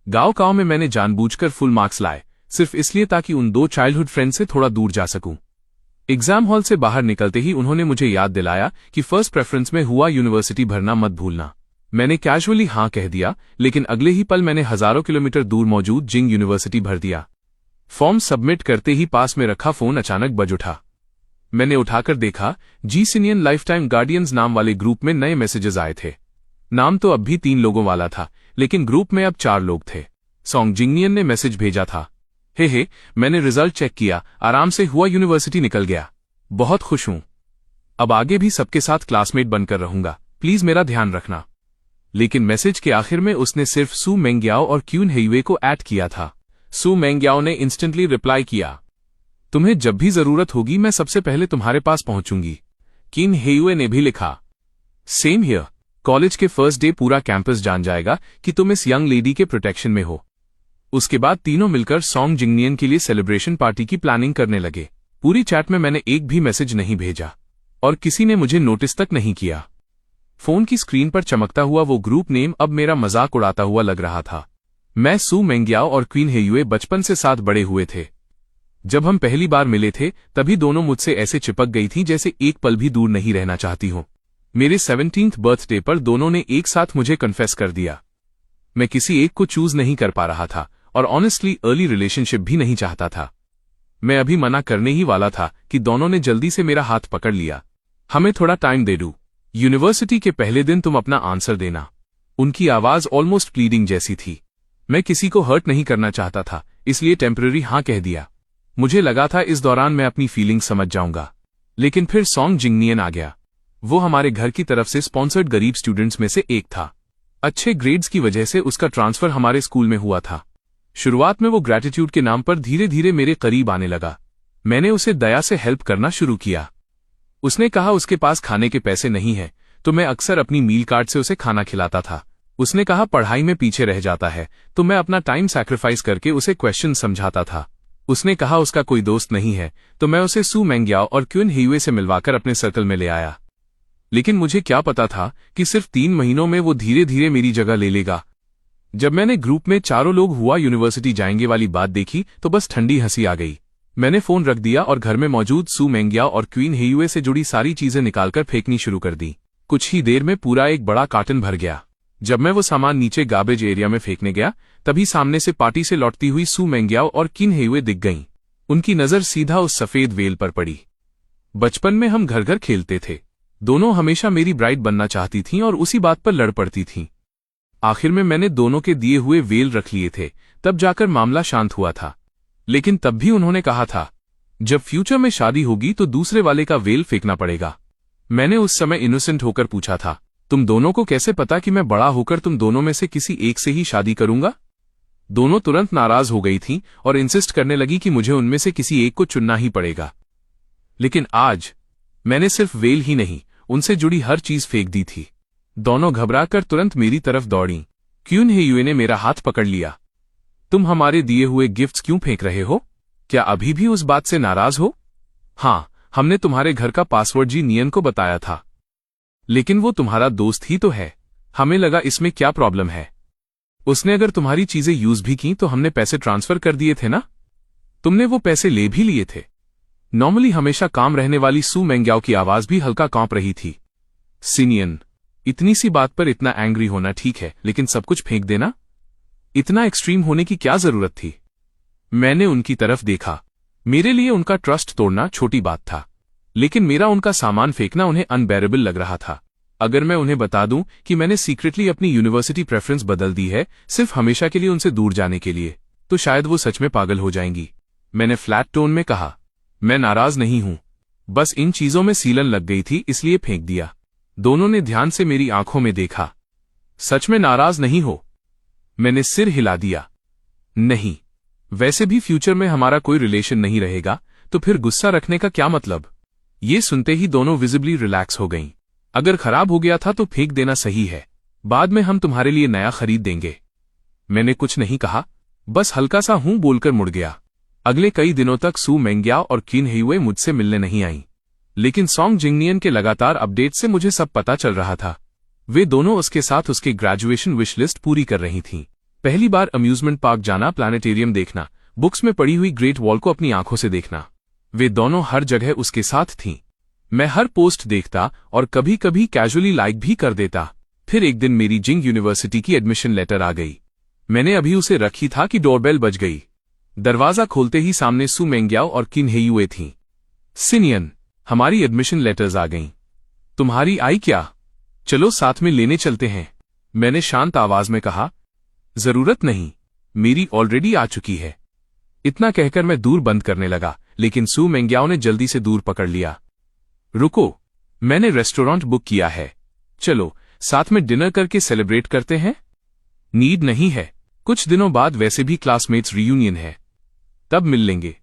गांव में मैंने जानबूझकर फुल मार्क्स लाए, सिर्फ इसलिए ताकि उन दो चाइल्डहुड फ्रेंड से थोड़ा दूर जा सकूं। एग्जाम हॉल से बाहर निकलते ही उन्होंने मुझे याद दिलाया कि फर्स्ट प्रेफरेंस में हुआ यूनिवर्सिटी भरना मत भूलना। मैंने कैजुअली हाँ कह दिया, लेकिन अगले ही पल मैंने हजारों किलोमीटर दूर मौजूद जिंग यूनिवर्सिटी भर दिया। फॉर्म सबमिट करते ही पास में रखा फोन अचानक बज उठा। मैंने उठाकर देखा, जी सिनियन लाइफटाइम गार्डियंस नाम वाले ग्रुप में नए मैसेजेस आए थे। नाम तो अब भी 3 लोगों वाला था, लेकिन ग्रुप में अब 4 लोग थे। सॉन्ग जिंगनियन ने मैसेज भेजा था, हे मैंने रिजल्ट चेक किया, आराम से हुआ, यूनिवर्सिटी निकल गया, बहुत खुश हूं। अब आगे भी सबके साथ क्लासमेट बनकर रहूंगा, प्लीज मेरा ध्यान रखना। लेकिन मैसेज के आखिर में उसने सिर्फ सू मेंग्याओ और क्यून हेयुए को ऐड किया था। सू मेंग्याओ ने इंस्टेंटली रिप्लाई किया, तुम्हें जब भी जरूरत होगी मैं सबसे पहले तुम्हारे पास पहुंचूंगी। किन हेयुए ने भी लिखा, सेम हियर, कॉलेज के फर्स्ट डे पूरा कैंपस जान जाएगा कि तुम इस यंग लेडी के प्रोटेक्शन में हो। उसके बाद तीनों मिलकर सॉन्ग जिंगनियन के लिए सेलिब्रेशन पार्टी की प्लानिंग करने लगे। पूरी चैट में मैंने एक भी मैसेज नहीं भेजा और किसी ने मुझे नोटिस तक नहीं किया। फोन की स्क्रीन पर चमकता हुआ वो ग्रुप नेम अब मेरा मजाक उड़ाता हुआ लग रहा था। मैं, सू मेंग्याओ और क्वीन हेयुए बचपन से साथ बड़े हुए थे। जब हम पहली बार मिले थे तभी दोनों मुझसे ऐसे चिपक गई थी जैसे एक पल भी दूर नहीं रहना चाहती हो। मेरे 17th बर्थडे पर दोनों ने एक साथ मुझे कन्फेस कर दिया। मैं किसी एक को चूज नहीं कर पा रहा था और ऑनेस्टली अर्ली रिलेशनशिप भी नहीं चाहता था। मैं अभी मना करने ही वाला था कि दोनों ने जल्दी से मेरा हाथ पकड़ लिया। हमें थोड़ा टाइम दे दो, यूनिवर्सिटी के पहले दिन तुम अपना आंसर देना। उनकी आवाज ऑलमोस्ट प्लीडिंग जैसी थी। मैं किसी को हर्ट नहीं करना चाहता था, इसलिए टेम्पररी हाँ कह दिया। मुझे लगा था इस दौरान मैं अपनी फीलिंग समझ जाऊंगा, लेकिन फिर सॉन्ग जिंगनियन आ गया। वो हमारे घर की तरफ से स्पॉन्सर्ड गरीब स्टूडेंट्स में से एक था। अच्छे ग्रेड्स की वजह से उसका ट्रांसफर हमारे स्कूल में हुआ था। शुरुआत में वो ग्रैटिट्यूड के नाम पर धीरे धीरे मेरे करीब आने लगा। मैंने उसे दया से हेल्प करना शुरू किया। उसने कहा उसके पास खाने के पैसे नहीं है, तो मैं अक्सर अपनी मील कार्ड से उसे खाना खिलाता था। उसने कहा पढ़ाई में पीछे रह जाता है, तो मैं अपना टाइम सैक्रिफाइस करके उसे क्वेश्चन समझाता था। उसने कहा उसका कोई दोस्त नहीं है, तो मैं उसे सू मेंग्याओ और क्यून हेयुए से मिलवाकर अपने सर्कल में ले आया। लेकिन मुझे क्या पता था कि सिर्फ 3 महीनों में वो धीरे धीरे मेरी जगह ले लेगा। जब मैंने ग्रुप में 4 लोग हुआ यूनिवर्सिटी जाएंगे वाली बात देखी तो बस ठंडी हंसी आ गई। मैंने फोन रख दिया और घर में मौजूद सू मेंग्याओ और क्वीन हेयुए से जुड़ी सारी चीजें निकालकर फेंकनी शुरू कर दी। कुछ ही देर में पूरा एक बड़ा कार्टन भर गया। जब मैं वो सामान नीचे गार्बेज एरिया में फेंकने गया, तभी सामने से पार्टी से लौटती हुई सू मेंग्याओ और किन हेयुए दिख गईं। उनकी नजर सीधा उस सफेद वेल पर पड़ी। बचपन में हम घर घर खेलते थे। दोनों हमेशा मेरी ब्राइड बनना चाहती थीं और उसी बात पर लड़ पड़ती थीं। आखिर में मैंने दोनों के दिए हुए वेल रख लिए थे, तब जाकर मामला शांत हुआ था। लेकिन तब भी उन्होंने कहा था, जब फ्यूचर में शादी होगी तो दूसरे वाले का वेल फेंकना पड़ेगा। मैंने उस समय इनोसेंट होकर पूछा था, तुम दोनों को कैसे पता कि मैं बड़ा होकर तुम दोनों में से किसी एक से ही शादी करूंगा? दोनों तुरंत नाराज हो गई थीं और इंसिस्ट करने लगी कि मुझे उनमें से किसी एक को चुनना ही पड़ेगा। लेकिन आज मैंने सिर्फ वेल ही नहीं, उनसे जुड़ी हर चीज फेंक दी थी। दोनों घबराकर तुरंत मेरी तरफ दौड़ी। क्यून हेयुए ने मेरा हाथ पकड़ लिया। तुम हमारे दिए हुए गिफ्ट्स क्यों फेंक रहे हो? क्या अभी भी उस बात से नाराज हो? हाँ, हमने तुम्हारे घर का पासवर्ड जी नियन को बताया था, लेकिन वो तुम्हारा दोस्त ही तो है। हमें लगा इसमें क्या प्रॉब्लम है। उसने अगर तुम्हारी चीजें यूज भी की तो हमने पैसे ट्रांसफर कर दिए थे ना? तुमने वो पैसे ले भी लिए थे। नॉर्मली हमेशा काम रहने वाली सू मेंग्याओ की आवाज भी हल्का कांप रही थी। सिनियन, इतनी सी बात पर इतना एंग्री होना ठीक है, लेकिन सब कुछ फेंक देना? इतना एक्सट्रीम होने की क्या जरूरत थी? मैंने उनकी तरफ देखा। मेरे लिए उनका ट्रस्ट तोड़ना छोटी बात था, लेकिन मेरा उनका सामान फेंकना उन्हें अनबेरेबल लग रहा था। अगर मैं उन्हें बता दूं कि मैंने सीक्रेटली अपनी यूनिवर्सिटी प्रेफरेंस बदल दी है सिर्फ हमेशा के लिए उनसे दूर जाने के लिए, तो शायद वो सच में पागल हो जाएंगी। मैंने फ्लैट टोन में कहा, मैं नाराज नहीं हूं, बस इन चीजों में सीलन लग गई थी इसलिए फेंक दिया। दोनों ने ध्यान से मेरी आंखों में देखा। सच में नाराज नहीं हो? मैंने सिर हिला दिया। नहीं, वैसे भी फ्यूचर में हमारा कोई रिलेशन नहीं रहेगा, तो फिर गुस्सा रखने का क्या मतलब? ये सुनते ही दोनों विजिबली रिलैक्स हो गईं। अगर खराब हो गया था तो फेंक देना सही है, बाद में हम तुम्हारे लिए नया खरीद देंगे। मैंने कुछ नहीं कहा, बस हल्का सा हूं बोलकर मुड़ गया। अगले कई दिनों तक सू मेंग्याओ और किन हेयुए मुझसे मिलने नहीं आईं, लेकिन सॉन्ग जिंगनियन के लगातार अपडेट से मुझे सब पता चल रहा था। वे दोनों उसके साथ उसकी ग्रेजुएशन विश लिस्ट पूरी कर रही थीं। पहली बार अम्यूजमेंट पार्क जाना, प्लानिटेरियम देखना, बुक्स में पड़ी हुई ग्रेट वॉल को अपनी आंखों से देखना, वे दोनों हर जगह उसके साथ थीं। मैं हर पोस्ट देखता और कभी कभी कैजुअली लाइक भी कर देता। फिर एक दिन मेरी जिंग यूनिवर्सिटी की एडमिशन लेटर आ गई। मैंने अभी उसे रखी था कि डोरबेल बज गई। दरवाजा खोलते ही सामने सू मेंग्याओ और किन हेयुए थीं। सिनियन, हमारी एडमिशन लेटर्स आ गईं। तुम्हारी आई क्या? चलो साथ में लेने चलते हैं, मैंने शांत आवाज में कहा। जरूरत नहीं, मेरी ऑलरेडी आ चुकी है। इतना कहकर मैं दूर बंद करने लगा, लेकिन सू मेंग्याओ ने जल्दी से दूर पकड़ लिया। रुको, मैंने रेस्टोरेंट बुक किया है, चलो साथ में डिनर करके सेलिब्रेट करते हैं। नीड नहीं है, कुछ दिनों बाद वैसे भी क्लासमेट्स रियूनियन है, तब मिल लेंगे।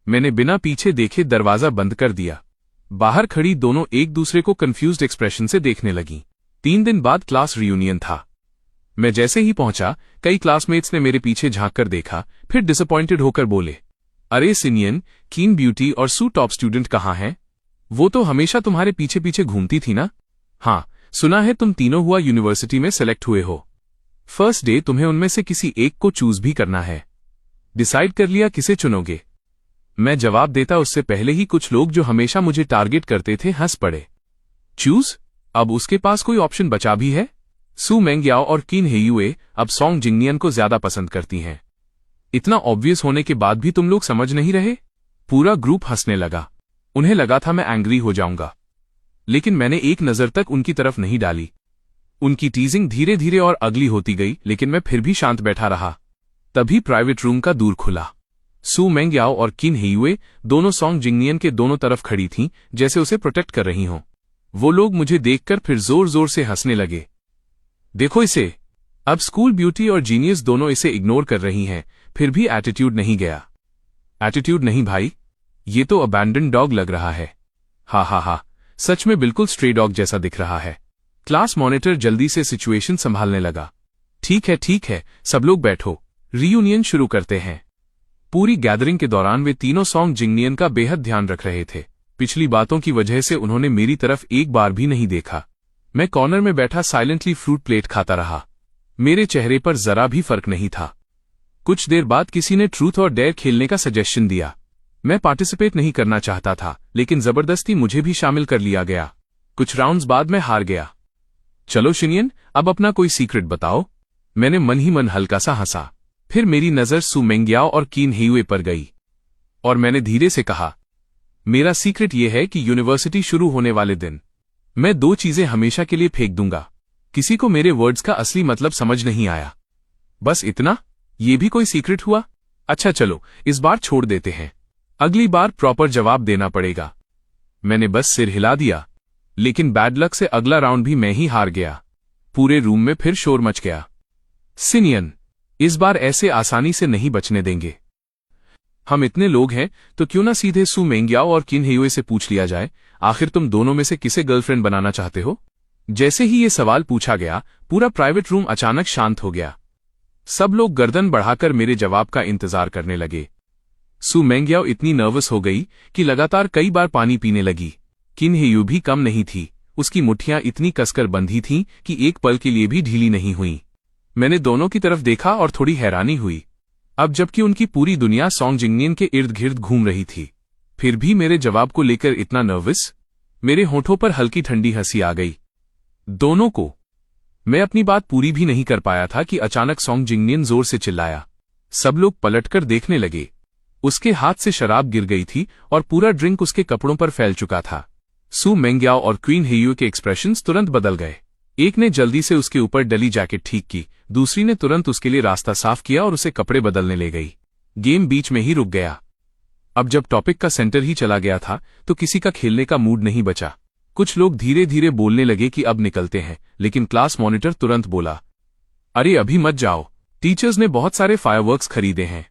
मैंने बिना पीछे देखे दरवाजा बंद कर दिया। बाहर खड़ी दोनों एक दूसरे को कंफ्यूज्ड एक्सप्रेशन से देखने लगीं। 3 दिन बाद क्लास रियूनियन था। मैं जैसे ही पहुंचा, कई क्लासमेट्स ने मेरे पीछे झांक कर देखा, फिर डिसअपॉइंटेड होकर बोले, अरे सिनियन, कीन ब्यूटी और सू टॉप स्टूडेंट कहाँ हैं? वो तो हमेशा तुम्हारे पीछे पीछे घूमती थी ना। हाँ, सुना है तुम तीनों हुआ यूनिवर्सिटी में सेलेक्ट हुए हो। फर्स्ट डे तुम्हें उनमें से किसी एक को चूज भी करना है। डिसाइड कर लिया किसे चुनोगे? मैं जवाब देता उससे पहले ही कुछ लोग जो हमेशा मुझे टारगेट करते थे हंस पड़े। चूज? अब उसके पास कोई ऑप्शन बचा भी है? सू मेंग्याओ और किन हेयुए अब सॉन्ग जिंगनियन को ज्यादा पसंद करती हैं। इतना ऑब्वियस होने के बाद भी तुम लोग समझ नहीं रहे? पूरा ग्रुप हंसने लगा। उन्हें लगा था मैं एंग्री हो जाऊंगा, लेकिन मैंने एक नजर तक उनकी तरफ नहीं डाली। उनकी टीजिंग धीरे धीरे और अगली होती गई, लेकिन मैं फिर भी शांत बैठा रहा। तभी प्राइवेट रूम का दूर खुला। सू मेंग्याओ और किन हेयुए दोनों सॉन्ग जिंगनियन के दोनों तरफ खड़ी थीं, जैसे उसे प्रोटेक्ट कर रही हों। वो लोग मुझे देखकर फिर जोर जोर से हंसने लगे। देखो इसे, अब स्कूल ब्यूटी और जीनियस दोनों इसे इग्नोर कर रही हैं, फिर भी एटीट्यूड नहीं गया। एटीट्यूड नहीं भाई, ये तो अबैंडन डॉग लग रहा है। हा हा हा, सच में बिल्कुल स्ट्रे डॉग जैसा दिख रहा है। क्लास मॉनिटर जल्दी से सिचुएशन संभालने लगा। ठीक है, सब लोग बैठो, रीयूनियन शुरू करते हैं। पूरी गैदरिंग के दौरान वे तीनों सॉन्ग जिंगनियन का बेहद ध्यान रख रहे थे। पिछली बातों की वजह से उन्होंने मेरी तरफ एक बार भी नहीं देखा। मैं कॉर्नर में बैठा साइलेंटली फ्रूट प्लेट खाता रहा। मेरे चेहरे पर जरा भी फर्क नहीं था। कुछ देर बाद किसी ने ट्रूथ और डेयर खेलने का सजेशन दिया। मैं पार्टिसिपेट नहीं करना चाहता था, लेकिन जबरदस्ती मुझे भी शामिल कर लिया गया। कुछ राउंड्स बाद मैं हार गया। चलो शिनियन, अब अपना कोई सीक्रेट बताओ, मैंने मन ही मन हल्का सा हंसा। फिर मेरी नजर सू मेंग्याओ और किन हेयुए पर गई और मैंने धीरे से कहा, मेरा सीक्रेट यह है कि यूनिवर्सिटी शुरू होने वाले दिन मैं 2 चीजें हमेशा के लिए फेंक दूंगा। किसी को मेरे वर्ड्स का असली मतलब समझ नहीं आया। बस इतना? ये भी कोई सीक्रेट हुआ? अच्छा चलो, इस बार छोड़ देते हैं, अगली बार प्रॉपर जवाब देना पड़ेगा। मैंने बस सिर हिला दिया, लेकिन बैड लक से अगला राउंड भी मैं ही हार गया। पूरे रूम में फिर शोर मच गया। सिनियन, इस बार ऐसे आसानी से नहीं बचने देंगे। हम इतने लोग हैं तो क्यों ना सीधे सू मेंग्याओ और किन हेयुए से पूछ लिया जाए, आखिर तुम दोनों में से किसे गर्लफ्रेंड बनाना चाहते हो? जैसे ही ये सवाल पूछा गया, पूरा प्राइवेट रूम अचानक शांत हो गया। सब लोग गर्दन बढ़ाकर मेरे जवाब का इंतजार करने लगे। सू मेंग्याओ इतनी नर्वस हो गई कि लगातार कई बार पानी पीने लगी। किन हेयु भी कम नहीं थी, उसकी मुट्ठियां इतनी कसकर बंधी थीं कि एक पल के लिए भी ढीली नहीं हुई। मैंने दोनों की तरफ देखा और थोड़ी हैरानी हुई। अब जबकि उनकी पूरी दुनिया सॉन्ग जिंगनियन के इर्द गिर्द घूम रही थी, फिर भी मेरे जवाब को लेकर इतना नर्वस। मेरे होठों पर हल्की ठंडी हंसी आ गई। दोनों को। मैं अपनी बात पूरी भी नहीं कर पाया था कि अचानक सॉन्ग जिंगनियन जोर से चिल्लाया। सब लोग पलटकर देखने लगे। उसके हाथ से शराब गिर गई थी और पूरा ड्रिंक उसके कपड़ों पर फैल चुका था। सू मेंग्याओ और क्वीन हेयु के एक्सप्रेशंस तुरंत बदल गए। एक ने जल्दी से उसके ऊपर डली जैकेट ठीक की, दूसरी ने तुरंत उसके लिए रास्ता साफ किया और उसे कपड़े बदलने ले गई। गेम बीच में ही रुक गया। अब जब टॉपिक का सेंटर ही चला गया था तो किसी का खेलने का मूड नहीं बचा। कुछ लोग धीरे धीरे बोलने लगे कि अब निकलते हैं, लेकिन क्लास मॉनिटर तुरंत बोला, अरे अभी मत जाओ, टीचर्स ने बहुत सारे फायरवर्क्स खरीदे हैं।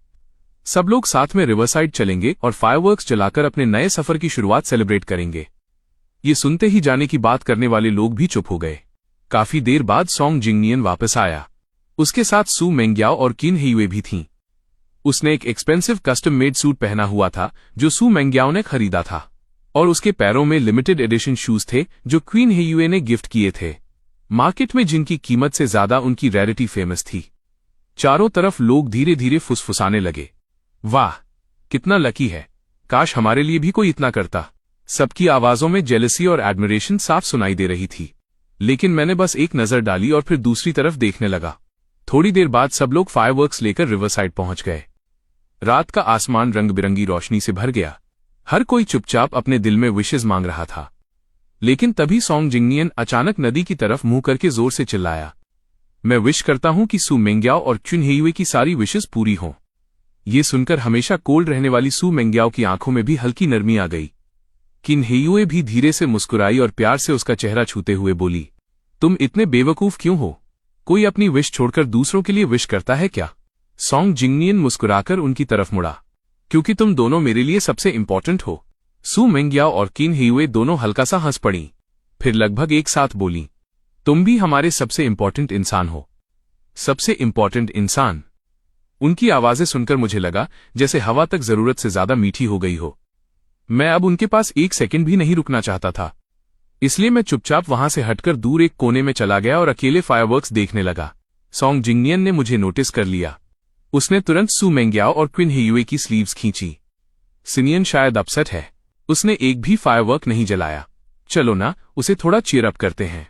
सब लोग साथ में रिवरसाइड चलेंगे और फायरवर्क्स जलाकर अपने नए सफर की शुरुआत सेलिब्रेट करेंगे। ये सुनते ही जाने की बात करने वाले लोग भी चुप हो गए। काफी देर बाद सॉन्ग जिंगनियन वापस आया। उसके साथ सू मेंग्याओ और किन हेयुए भी थीं। उसने एक एक्सपेंसिव कस्टम मेड सूट पहना हुआ था जो सू मेंग्याओ ने खरीदा था, और उसके पैरों में लिमिटेड एडिशन शूज थे जो क्वीन हेयुए ने गिफ्ट किए थे, मार्केट में जिनकी कीमत से ज्यादा उनकी रैरिटी फेमस थी। चारों तरफ लोग धीरे धीरे फुसफुसाने लगे। वाह, कितना लकी है, काश हमारे लिए भी कोई इतना करता। सबकी आवाजों में जेलसी और एडमिरेशन साफ सुनाई दे रही थी। लेकिन मैंने बस एक नजर डाली और फिर दूसरी तरफ देखने लगा। थोड़ी देर बाद सब लोग फायरवर्क्स लेकर रिवरसाइड पहुंच गए। रात का आसमान रंग बिरंगी रोशनी से भर गया। हर कोई चुपचाप अपने दिल में विशेस मांग रहा था। लेकिन तभी सॉन्ग जिंगनियन अचानक नदी की तरफ मुंह करके जोर से चिल्लाया, मैं विश करता हूं कि सू मेंग्याओ और चुन हेयुए की सारी विशेस पूरी हों। ये सुनकर हमेशा कोल्ड रहने वाली सू मेंग्याओ की आंखों में भी हल्की नरमी आ गई। किन हेयुए भी धीरे से मुस्कुराई और प्यार से उसका चेहरा छूते हुए बोली, तुम इतने बेवकूफ क्यों हो? कोई अपनी विश छोड़कर दूसरों के लिए विश करता है क्या? सॉन्ग जिंगनियन मुस्कुराकर उनकी तरफ मुड़ा, क्योंकि तुम दोनों मेरे लिए सबसे इंपॉर्टेंट हो। सू मेंग्याओ और किन हेयुए दोनों हल्का सा हंस पड़ी, फिर लगभग एक साथ बोली, तुम भी हमारे सबसे इंपॉर्टेंट इंसान हो। सबसे इंपॉर्टेंट इंसान? उनकी आवाजें सुनकर मुझे लगा जैसे हवा तक जरूरत से ज्यादा मीठी हो गई हो। मैं अब उनके पास एक सेकंड भी नहीं रुकना चाहता था, इसलिए मैं चुपचाप वहां से हटकर दूर एक कोने में चला गया और अकेले फायरवर्क्स देखने लगा। सॉन्ग जिंगनियन ने मुझे नोटिस कर लिया। उसने तुरंत सू मेंग्याओ और क्विन हेयुए की स्लीव्स खींची। सिनियन शायद अपसेट है, उसने एक भी फायरवर्क नहीं जलाया। चलो ना, उसे थोड़ा चीयर अप करते हैं।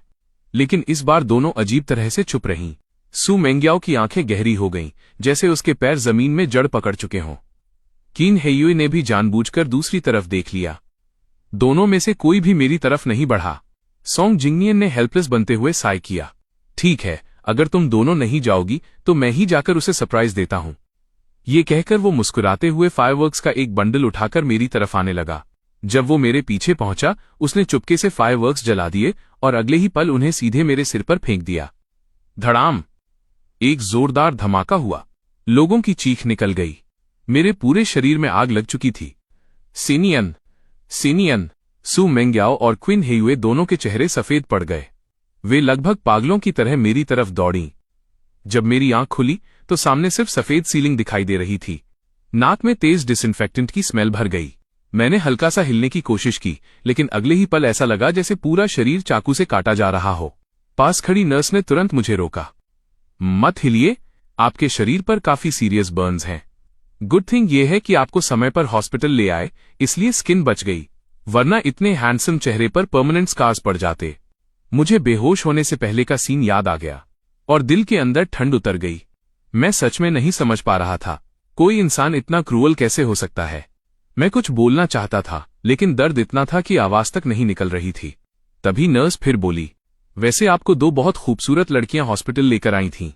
लेकिन इस बार दोनों अजीब तरह से चुप रहीं। सू मेंग्याओ की आंखें गहरी हो गईं, जैसे उसके पैर जमीन में जड़ पकड़ चुके हों। किन हेयुए ने भी जानबूझकर दूसरी तरफ देख लिया। दोनों में से कोई भी मेरी तरफ नहीं बढ़ा। सॉन्ग जिंगनियन ने हेल्पलेस बनते हुए साय किया। ठीक है, अगर तुम दोनों नहीं जाओगी तो मैं ही जाकर उसे सरप्राइज देता हूं। ये कहकर वो मुस्कुराते हुए फायरवर्क्स का एक बंडल उठाकर मेरी तरफ आने लगा। जब वो मेरे पीछे पहुंचा, उसने चुपके से फायरवर्क्स जला दिए और अगले ही पल उन्हें सीधे मेरे सिर पर फेंक दिया। धड़ाम! एक जोरदार धमाका हुआ। लोगों की चीख निकल गई। मेरे पूरे शरीर में आग लग चुकी थी। सिनियन! सिनियन! सू मेंग्याओ और क्विन हेयुए दोनों के चेहरे सफेद पड़ गए। वे लगभग पागलों की तरह मेरी तरफ दौड़ीं। जब मेरी आंख खुली तो सामने सिर्फ सफेद सीलिंग दिखाई दे रही थी। नाक में तेज डिसइंफेक्टेंट की स्मेल भर गई। मैंने हल्का सा हिलने की कोशिश की, लेकिन अगले ही पल ऐसा लगा जैसे पूरा शरीर चाकू से काटा जा रहा हो। पास खड़ी नर्स ने तुरंत मुझे रोका। मत हिलिए, आपके शरीर पर काफी सीरियस बर्न्स हैं। गुड थिंग ये है कि आपको समय पर हॉस्पिटल ले आए, इसलिए स्किन बच गई, वरना इतने हैंडसम चेहरे पर परमानेंट स्कार्स पड़ जाते। मुझे बेहोश होने से पहले का सीन याद आ गया और दिल के अंदर ठंड उतर गई। मैं सच में नहीं समझ पा रहा था, कोई इंसान इतना क्रूअल कैसे हो सकता है। मैं कुछ बोलना चाहता था, लेकिन दर्द इतना था कि आवाज तक नहीं निकल रही थी। तभी नर्स फिर बोली, वैसे आपको दो बहुत खूबसूरत लड़कियां हॉस्पिटल लेकर आई थीं।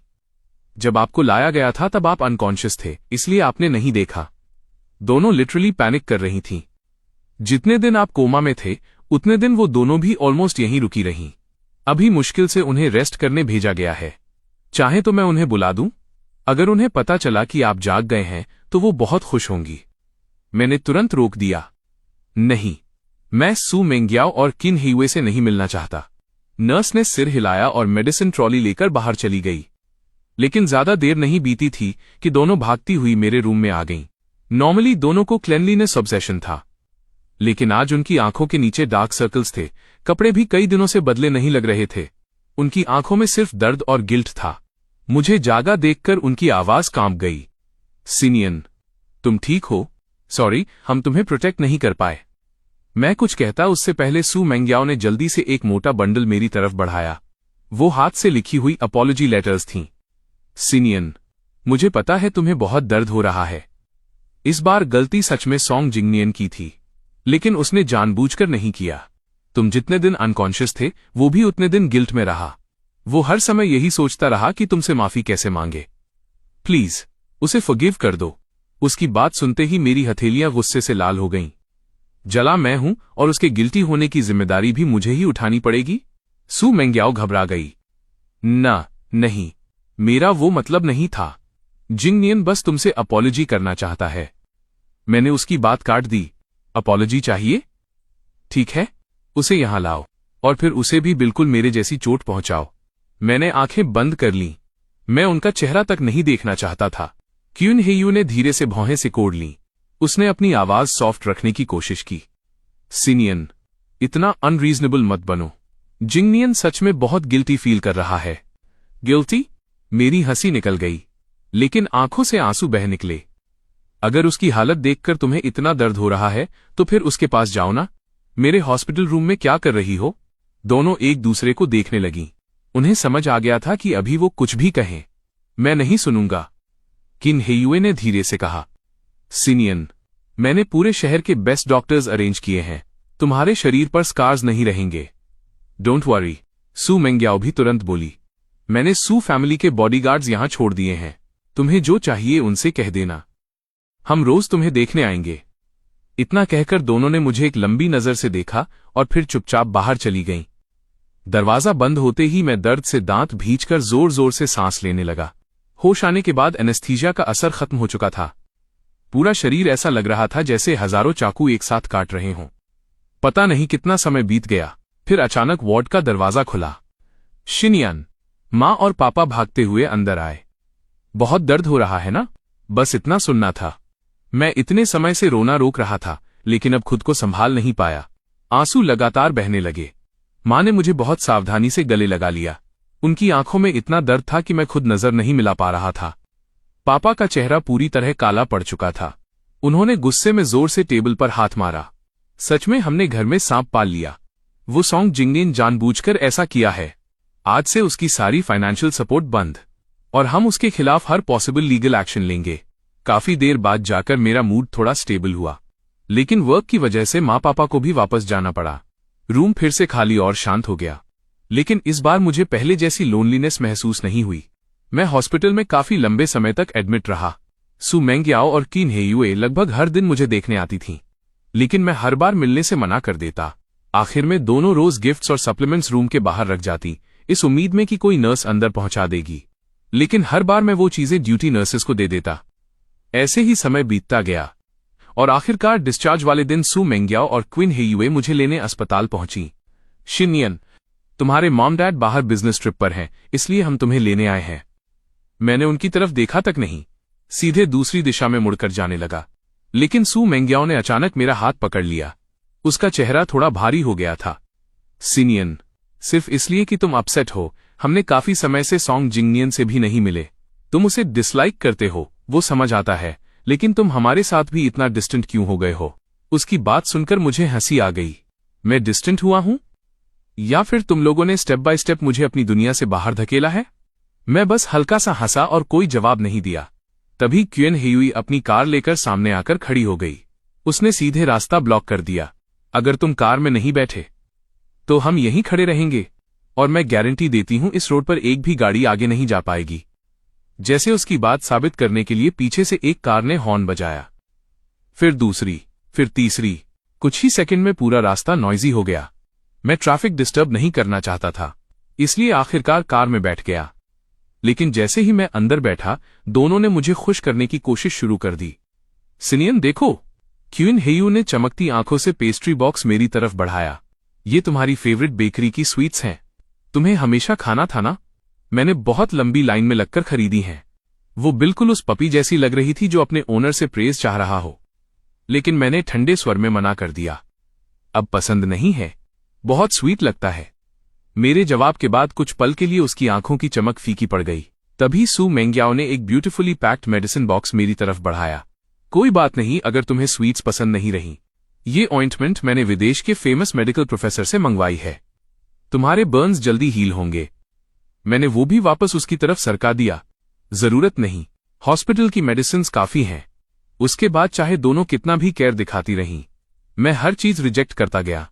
जब आपको लाया गया था तब आप अनकॉन्शियस थे, इसलिए आपने नहीं देखा। दोनों लिटरली पैनिक कर रही थीं। जितने दिन आप कोमा में थे, उतने दिन वो दोनों भी ऑलमोस्ट यहीं रुकी रहीं। अभी मुश्किल से उन्हें रेस्ट करने भेजा गया है। चाहे तो मैं उन्हें बुला दूं? अगर उन्हें पता चला कि आप जाग गए हैं तो वो बहुत खुश होंगी। मैंने तुरंत रोक दिया। नहीं, मैं सू मेंग्याओ और किन हेयुए से नहीं मिलना चाहता। नर्स ने सिर हिलाया और मेडिसिन ट्रॉली लेकर बाहर चली गई। लेकिन ज्यादा देर नहीं बीती थी कि दोनों भागती हुई मेरे रूम में आ गईं। नॉर्मली दोनों को क्लेanलीनेस ऑब्सेशन था, लेकिन आज उनकी आंखों के नीचे डार्क सर्कल्स थे। कपड़े भी कई दिनों से बदले नहीं लग रहे थे। उनकी आंखों में सिर्फ दर्द और गिल्ट था। मुझे जागा देखकर उनकी आवाज कांप गई। सिनियन, तुम ठीक हो? सॉरी, हम तुम्हें प्रोटेक्ट नहीं कर पाए। मैं कुछ कहता उससे पहले सू मेंग्याओ ने जल्दी से एक मोटा बंडल मेरी तरफ बढ़ाया। वो हाथ से लिखी हुई अपॉलॉजी लेटर्स थीं। सिनियन, मुझे पता है तुम्हें बहुत दर्द हो रहा है। इस बार गलती सच में सॉन्ग जिंगनियन की थी, लेकिन उसने जानबूझकर नहीं किया। तुम जितने दिन अनकॉन्शियस थे, वो भी उतने दिन गिल्ट में रहा। वो हर समय यही सोचता रहा कि तुमसे माफी कैसे मांगे। प्लीज, उसे फॉरगिव कर दो। उसकी बात सुनते ही मेरी हथेलियां गुस्से से लाल हो गईं। जला मैं हूं और उसके गिल्टी होने की जिम्मेदारी भी मुझे ही उठानी पड़ेगी? सू मेंग्याओ घबरा गई। ना, नहीं, मेरा वो मतलब नहीं था। जिंगनियन बस तुमसे अपॉलॉजी करना चाहता है। मैंने उसकी बात काट दी। अपॉलॉजी चाहिए? ठीक है, उसे यहां लाओ और फिर उसे भी बिल्कुल मेरे जैसी चोट पहुंचाओ। मैंने आंखें बंद कर लीं। मैं उनका चेहरा तक नहीं देखना चाहता था। क्यून हेयू ने धीरे से भौहें सिकोड़ लीं। उसने अपनी आवाज सॉफ्ट रखने की कोशिश की। सिनियन, इतना अनरीजनेबल मत बनो। जिंगनियन सच में बहुत गिल्टी फील कर रहा है। गिल्टी? मेरी हंसी निकल गई। लेकिन आंखों से आंसू बह निकले। अगर उसकी हालत देखकर तुम्हें इतना दर्द हो रहा है तो फिर उसके पास जाओ ना। मेरे हॉस्पिटल रूम में क्या कर रही हो? दोनों एक दूसरे को देखने लगीं। उन्हें समझ आ गया था कि अभी वो कुछ भी कहें, मैं नहीं सुनूंगा। किन हेयुए ने धीरे से कहा, सिनियन, मैंने पूरे शहर के बेस्ट डॉक्टर्स अरेंज किए हैं, तुम्हारे शरीर पर स्कार्स नहीं रहेंगे। डोंट वरी, सू मेंग्याओ भी तुरंत बोली। मैंने सू फैमिली के बॉडीगार्ड्स यहां छोड़ दिए हैं, तुम्हें जो चाहिए उनसे कह देना, हम रोज तुम्हें देखने आएंगे। इतना कहकर दोनों ने मुझे एक लंबी नजर से देखा और फिर चुपचाप बाहर चली गईं। दरवाजा बंद होते ही मैं दर्द से दांत भींचकर जोर जोर से सांस लेने लगा। होश आने के बाद एनेस्थीसिया का असर खत्म हो चुका था। पूरा शरीर ऐसा लग रहा था जैसे हजारों चाकू एक साथ काट रहे हों। पता नहीं कितना समय बीत गया, फिर अचानक वार्ड का दरवाजा खुला। शिनियन, माँ और पापा भागते हुए अंदर आए। बहुत दर्द हो रहा है ना? बस इतना सुनना था। मैं इतने समय से रोना रोक रहा था, लेकिन अब खुद को संभाल नहीं पाया। आंसू लगातार बहने लगे। माँ ने मुझे बहुत सावधानी से गले लगा लिया। उनकी आंखों में इतना दर्द था कि मैं खुद नजर नहीं मिला पा रहा था। पापा का चेहरा पूरी तरह काला पड़ चुका था। उन्होंने गुस्से में जोर से टेबल पर हाथ मारा। सच में हमने घर में सांप पाल लिया। वो सॉन्ग जिंगनेन जानबूझकर ऐसा किया है। आज से उसकी सारी फाइनेंशियल सपोर्ट बंद, और हम उसके खिलाफ हर पॉसिबल लीगल एक्शन लेंगे। काफी देर बाद जाकर मेरा मूड थोड़ा स्टेबल हुआ, लेकिन वर्क की वजह से माँ पापा को भी वापस जाना पड़ा। रूम फिर से खाली और शांत हो गया, लेकिन इस बार मुझे पहले जैसी लोनलीनेस महसूस नहीं हुई। मैं हॉस्पिटल में काफी लंबे समय तक एडमिट रहा। सू मेंग्याओ और किन हेयुए लगभग हर दिन मुझे देखने आती थीं, लेकिन मैं हर बार मिलने से मना कर देता। आखिर में दोनों रोज गिफ्ट्स और सप्लीमेंट्स रूम के बाहर रख जाती, इस उम्मीद में कि कोई नर्स अंदर पहुंचा देगी, लेकिन हर बार मैं वो चीजें ड्यूटी नर्सेस को दे देता। ऐसे ही समय बीतता गया और आखिरकार डिस्चार्ज वाले दिन सू मेंग्याओ और क्विन हेयुए मुझे लेने अस्पताल पहुंची। शिनियन, तुम्हारे मॉम डैड बाहर बिजनेस ट्रिप पर हैं, इसलिए हम तुम्हें लेने आए हैं। मैंने उनकी तरफ देखा तक नहीं, सीधे दूसरी दिशा में मुड़कर जाने लगा, लेकिन सू मेंग्याओ ने अचानक मेरा हाथ पकड़ लिया। उसका चेहरा थोड़ा भारी हो गया था। सिनियन, सिर्फ इसलिए कि तुम अपसेट हो, हमने काफी समय से सॉन्ग जिंगनियन से भी नहीं मिले। तुम उसे डिसलाइक करते हो, वो समझ आता है, लेकिन तुम हमारे साथ भी इतना डिस्टेंट क्यों हो गए हो? उसकी बात सुनकर मुझे हंसी आ गई। मैं डिस्टेंट हुआ हूं? या फिर तुम लोगों ने स्टेप बाय स्टेप मुझे अपनी दुनिया से बाहर धकेला है? मैं बस हल्का सा हंसा और कोई जवाब नहीं दिया। तभी क्विन हेयुई अपनी कार लेकर सामने आकर खड़ी हो गई। उसने सीधे रास्ता ब्लॉक कर दिया। अगर तुम कार में नहीं बैठे तो हम यहीं खड़े रहेंगे, और मैं गारंटी देती हूं इस रोड पर एक भी गाड़ी आगे नहीं जा पाएगी। जैसे उसकी बात साबित करने के लिए पीछे से एक कार ने हॉर्न बजाया, फिर दूसरी, फिर तीसरी। कुछ ही सेकंड में पूरा रास्ता नॉइजी हो गया। मैं ट्रैफिक डिस्टर्ब नहीं करना चाहता था, इसलिए आखिरकार कार में बैठ गया। लेकिन जैसे ही मैं अंदर बैठा, दोनों ने मुझे खुश करने की कोशिश शुरू कर दी। सिनियन देखो, क्विन हेयू ने चमकती आंखों से पेस्ट्री बॉक्स मेरी तरफ बढ़ाया। ये तुम्हारी फेवरेट बेकरी की स्वीट्स हैं, तुम्हें हमेशा खाना था ना? मैंने बहुत लंबी लाइन में लगकर खरीदी हैं। वो बिल्कुल उस पपी जैसी लग रही थी जो अपने ओनर से प्रेज चाह रहा हो, लेकिन मैंने ठंडे स्वर में मना कर दिया। अब पसंद नहीं है, बहुत स्वीट लगता है। मेरे जवाब के बाद कुछ पल के लिए उसकी आंखों की चमक फीकी पड़ गई। तभी सू मेंग्याओ ने एक ब्यूटीफुली पैक्ड मेडिसिन बॉक्स मेरी तरफ बढ़ाया। कोई बात नहीं अगर तुम्हें स्वीट्स पसंद नहीं रही, ये ऑइंटमेंट मैंने विदेश के फेमस मेडिकल प्रोफेसर से मंगवाई है, तुम्हारे बर्न्स जल्दी हील होंगे। मैंने वो भी वापस उसकी तरफ सरका दिया। जरूरत नहीं, हॉस्पिटल की मेडिसिन्स काफी हैं। उसके बाद चाहे दोनों कितना भी केयर दिखाती रहीं, मैं हर चीज रिजेक्ट करता गया।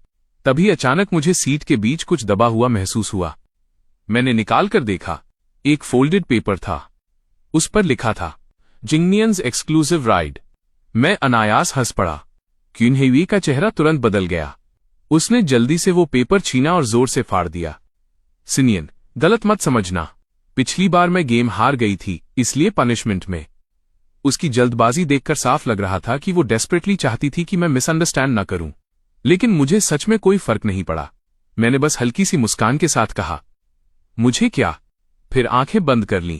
तभी अचानक मुझे सीट के बीच कुछ दबा हुआ महसूस हुआ। मैंने निकाल कर देखा, एक फोल्डेड पेपर था। उस पर लिखा था, जिंगनियंस एक्सक्लूसिव राइड। मैं अनायास हंस पड़ा। क्विन हेयुई का चेहरा तुरंत बदल गया। उसने जल्दी से वो पेपर छीना और जोर से फाड़ दिया। सिनियन, गलत मत समझना, पिछली बार मैं गेम हार गई थी, इसलिए पनिशमेंट में। उसकी जल्दबाजी देखकर साफ लग रहा था कि वो डेस्परेटली चाहती थी कि मैं मिसअंडरस्टैंड न करूं, लेकिन मुझे सच में कोई फर्क नहीं पड़ा। मैंने बस हल्की सी मुस्कान के साथ कहा, मुझे क्या? फिर आंखें बंद कर लीं।